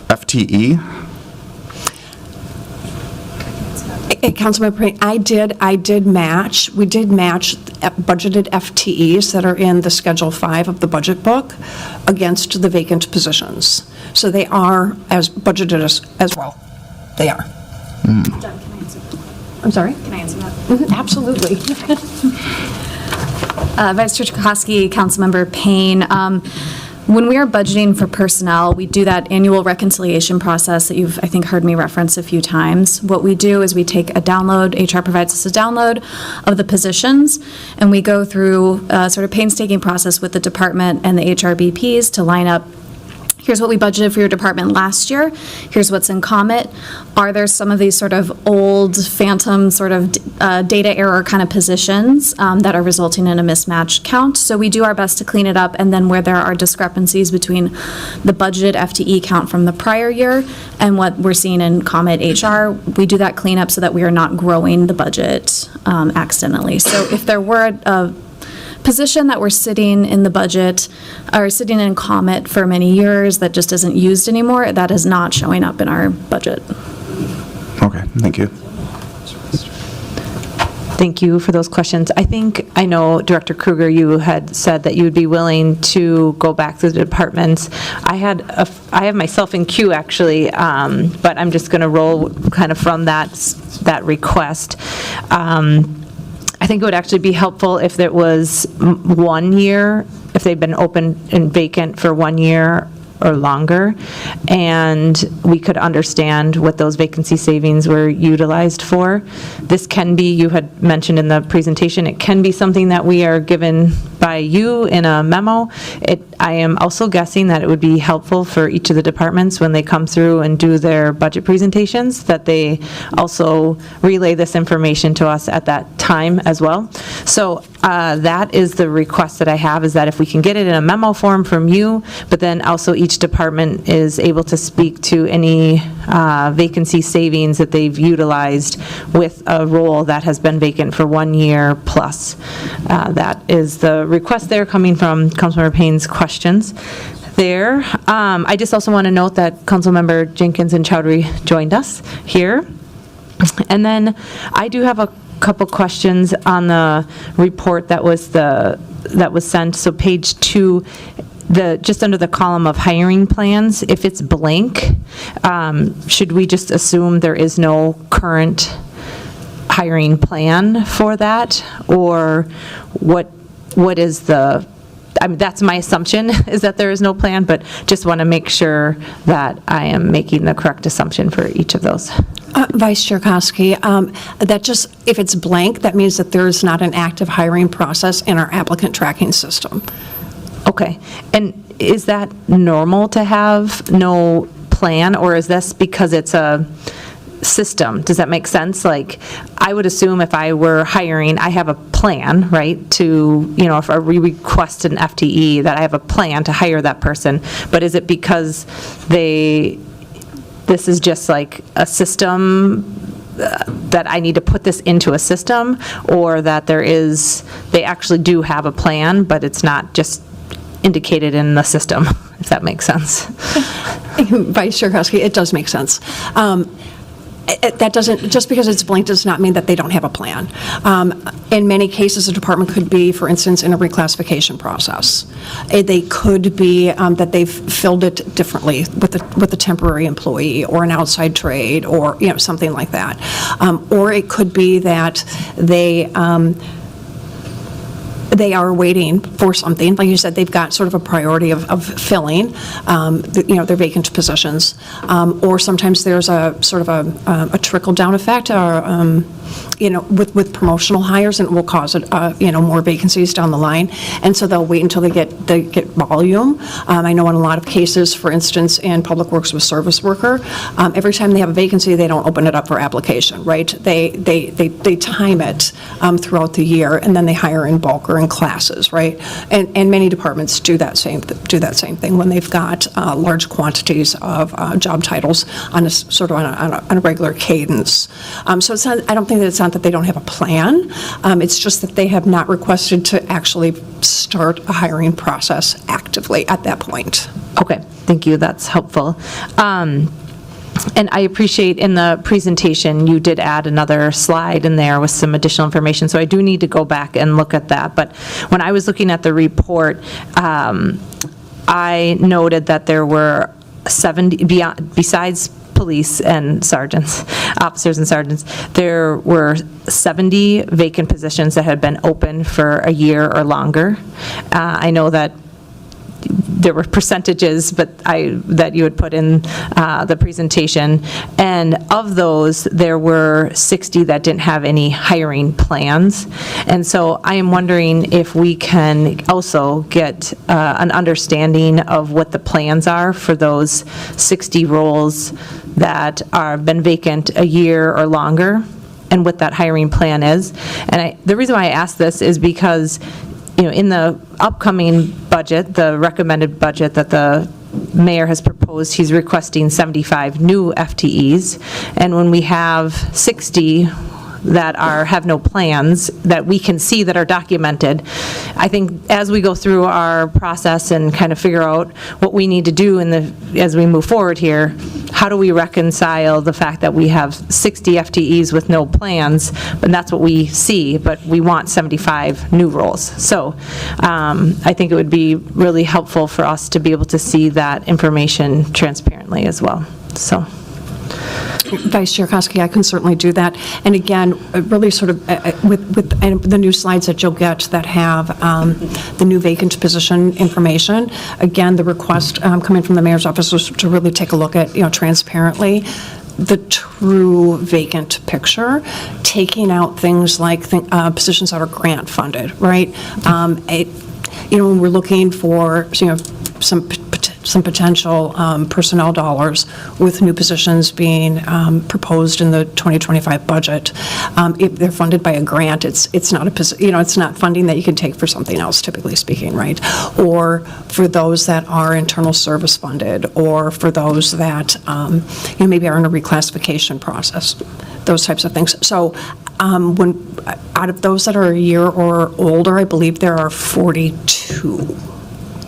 FTE? Councilmember Payne, we did match budgeted FTEs that are in the Schedule 5 of the budget book against the vacant positions. So they are as budgeted as well. They are. John, can I answer that? I'm sorry? Can I answer that? Mm-hmm, absolutely. Vice Chair Chakosky, Councilmember Payne, when we are budgeting for personnel, we do that annual reconciliation process that you've, I think, heard me reference a few times. What we do is we take a download, HR provides us a download of the positions, and we go through a sort of painstaking process with the department and the HRBPs to line up here's what we budgeted for your department last year, here's what's in Comet. Are there some of these sort of old phantom sort of data error kind of positions that are resulting in a mismatch count? So we do our best to clean it up, and then where there are discrepancies between the budgeted FTE count from the prior year and what we're seeing in Comet HR, we do that cleanup so that we are not growing the budget accidentally. So if there were a position that we're sitting in the budget or sitting in Comet for many years that just isn't used anymore, that is not showing up in our budget. Okay, thank you. Thank you for those questions. I know, Director Kruger, you had said that you would be willing to go back to the departments. I have myself in queue, actually, but I'm just going to roll kind of from that request. I think it would actually be helpful if there was 1 year, if they've been open and vacant for 1 year or longer, and we could understand what those vacancy savings were utilized for. This can be, you had mentioned in the presentation, it can be something that we are given by you in a memo. I am also guessing that it would be helpful for each of the departments when they come through and do their budget presentations, that they also relay this information to us at that time as well. So that is the request that I have, is that if we can get it in a memo form from you, but then also each department is able to speak to any vacancy savings that they've utilized with a role that has been vacant for 1 year plus. That is the request there, coming from Councilmember Payne's questions there. I just also want to note that Councilmember Jenkins and Chowdhury joined us here. And then I do have a couple questions on the report that was sent. So page 2, just under the column of hiring plans, if it's blank, should we just assume there is no current hiring plan for that? Or what is the, I mean, that's my assumption, is that there is no plan, but just want to make sure that I am making the correct assumption for each of those. Vice Chair Koski, that just, if it's blank, that means that there is not an active hiring process in our applicant tracking system. Okay. And is that normal to have no plan, or is this because it's a system? Does that make sense? Like, I would assume if I were hiring, I have a plan, right, to, if we request an FTE, that I have a plan to hire that person. But is it because this is just like a system that I need to put this into a system, or that they actually do have a plan, but it's not just indicated in the system, if that makes sense? Vice Chair Koski, it does make sense. That doesn't, just because it's blank does not mean that they don't have a plan. In many cases, a department could be, for instance, in a reclassification process. They could be that they've filled it differently with a temporary employee or an outside trade, or something like that. Or it could be that they are waiting for something. Like you said, they've got sort of a priority of filling, their vacant positions. Or sometimes there's a sort of a trickle-down effect, or, with promotional hires, and it will cause more vacancies down the line. And so they'll wait until they get volume. I know in a lot of cases, for instance, in Public Works with service worker, every time they have a vacancy, they don't open it up for application, right? They time it throughout the year, and then they hire in bulk or in classes, right? And many departments do that same thing when they've got large quantities of job titles on a regular cadence. So it's not, I don't think that it's not that they don't have a plan. It's just that they have not requested to actually start a hiring process actively at that point. Okay, thank you. That's helpful. And I appreciate in the presentation, you did add another slide in there with some additional information, so I do need to go back and look at that. But when I was looking at the report, I noted that there were 70, besides police and sergeants, officers and sergeants, there were 70 vacant positions that had been open for a year or longer. I know that there were percentages, but that you had put in the presentation. And of those, there were 60 that didn't have any hiring plans. And so I am wondering if we can also get an understanding of what the plans are for those 60 roles that have been vacant a year or longer, and what that hiring plan is. And the reason why I ask this is because, in the upcoming budget, the recommended budget that the mayor has proposed, he's requesting 75 new FTEs. And when we have 60 that have no plans that we can see that are documented, I think as we go through our process and kind of figure out what we need to do as we move forward here, how do we reconcile the fact that we have 60 FTEs with no plans, and that's what we see, but we want 75 new roles. So I think it would be really helpful for us to be able to see that information transparently as well. So. Vice Chair Koski, I can certainly do that. And again, really sort of with the new slides that you'll get that have the new vacant position information, again, the request coming from the mayor's office was to really take a look at, transparently, the true vacant picture, taking out things like positions that are grant funded, right? When we're looking for, some potential personnel dollars with new positions being proposed in the 2025 budget. If they're funded by a grant, it's not it's not funding that you can take for something else, typically speaking, right? Or for those that are internal service funded, or for those that maybe are in a reclassification process, those types of things. So when out of those that are a year or older, I believe there are 42.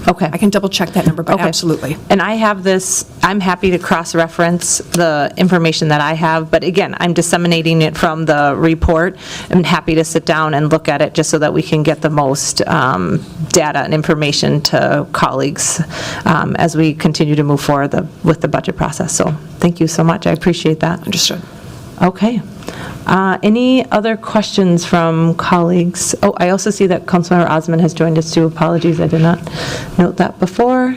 Okay. I can double check that number, but absolutely. And I have this, I'm happy to cross-reference the information that I have, but again, I'm disseminating it from the report. I'm happy to sit down and look at it just so that we can get the most data and information to colleagues as we continue to move forward with the budget process. So thank you so much. I appreciate that. Understood. Okay. Any other questions from colleagues? Oh, I also see that Councilmember Osmond has joined us too. Apologies, I did not note that before.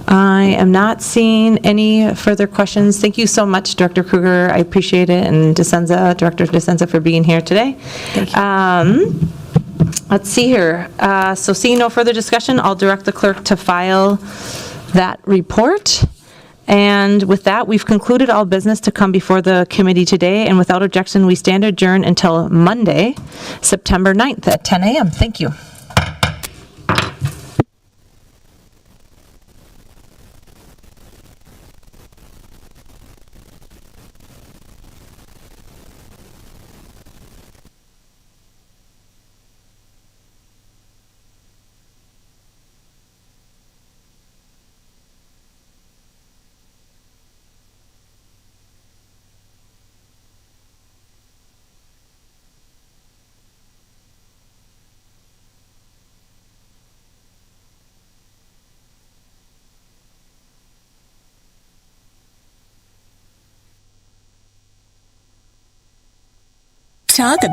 I am not seeing any further questions. Thank you so much, Director Kruger. I appreciate it, and Director DeSenza for being here today. Thank you. Let's see here. So seeing no further discussion, I'll direct the clerk to file that report. And with that, we've concluded all business to come before the committee today, and without objection, we stand adjourned until Monday, September 9th at 10 a.m. Thank you. Talk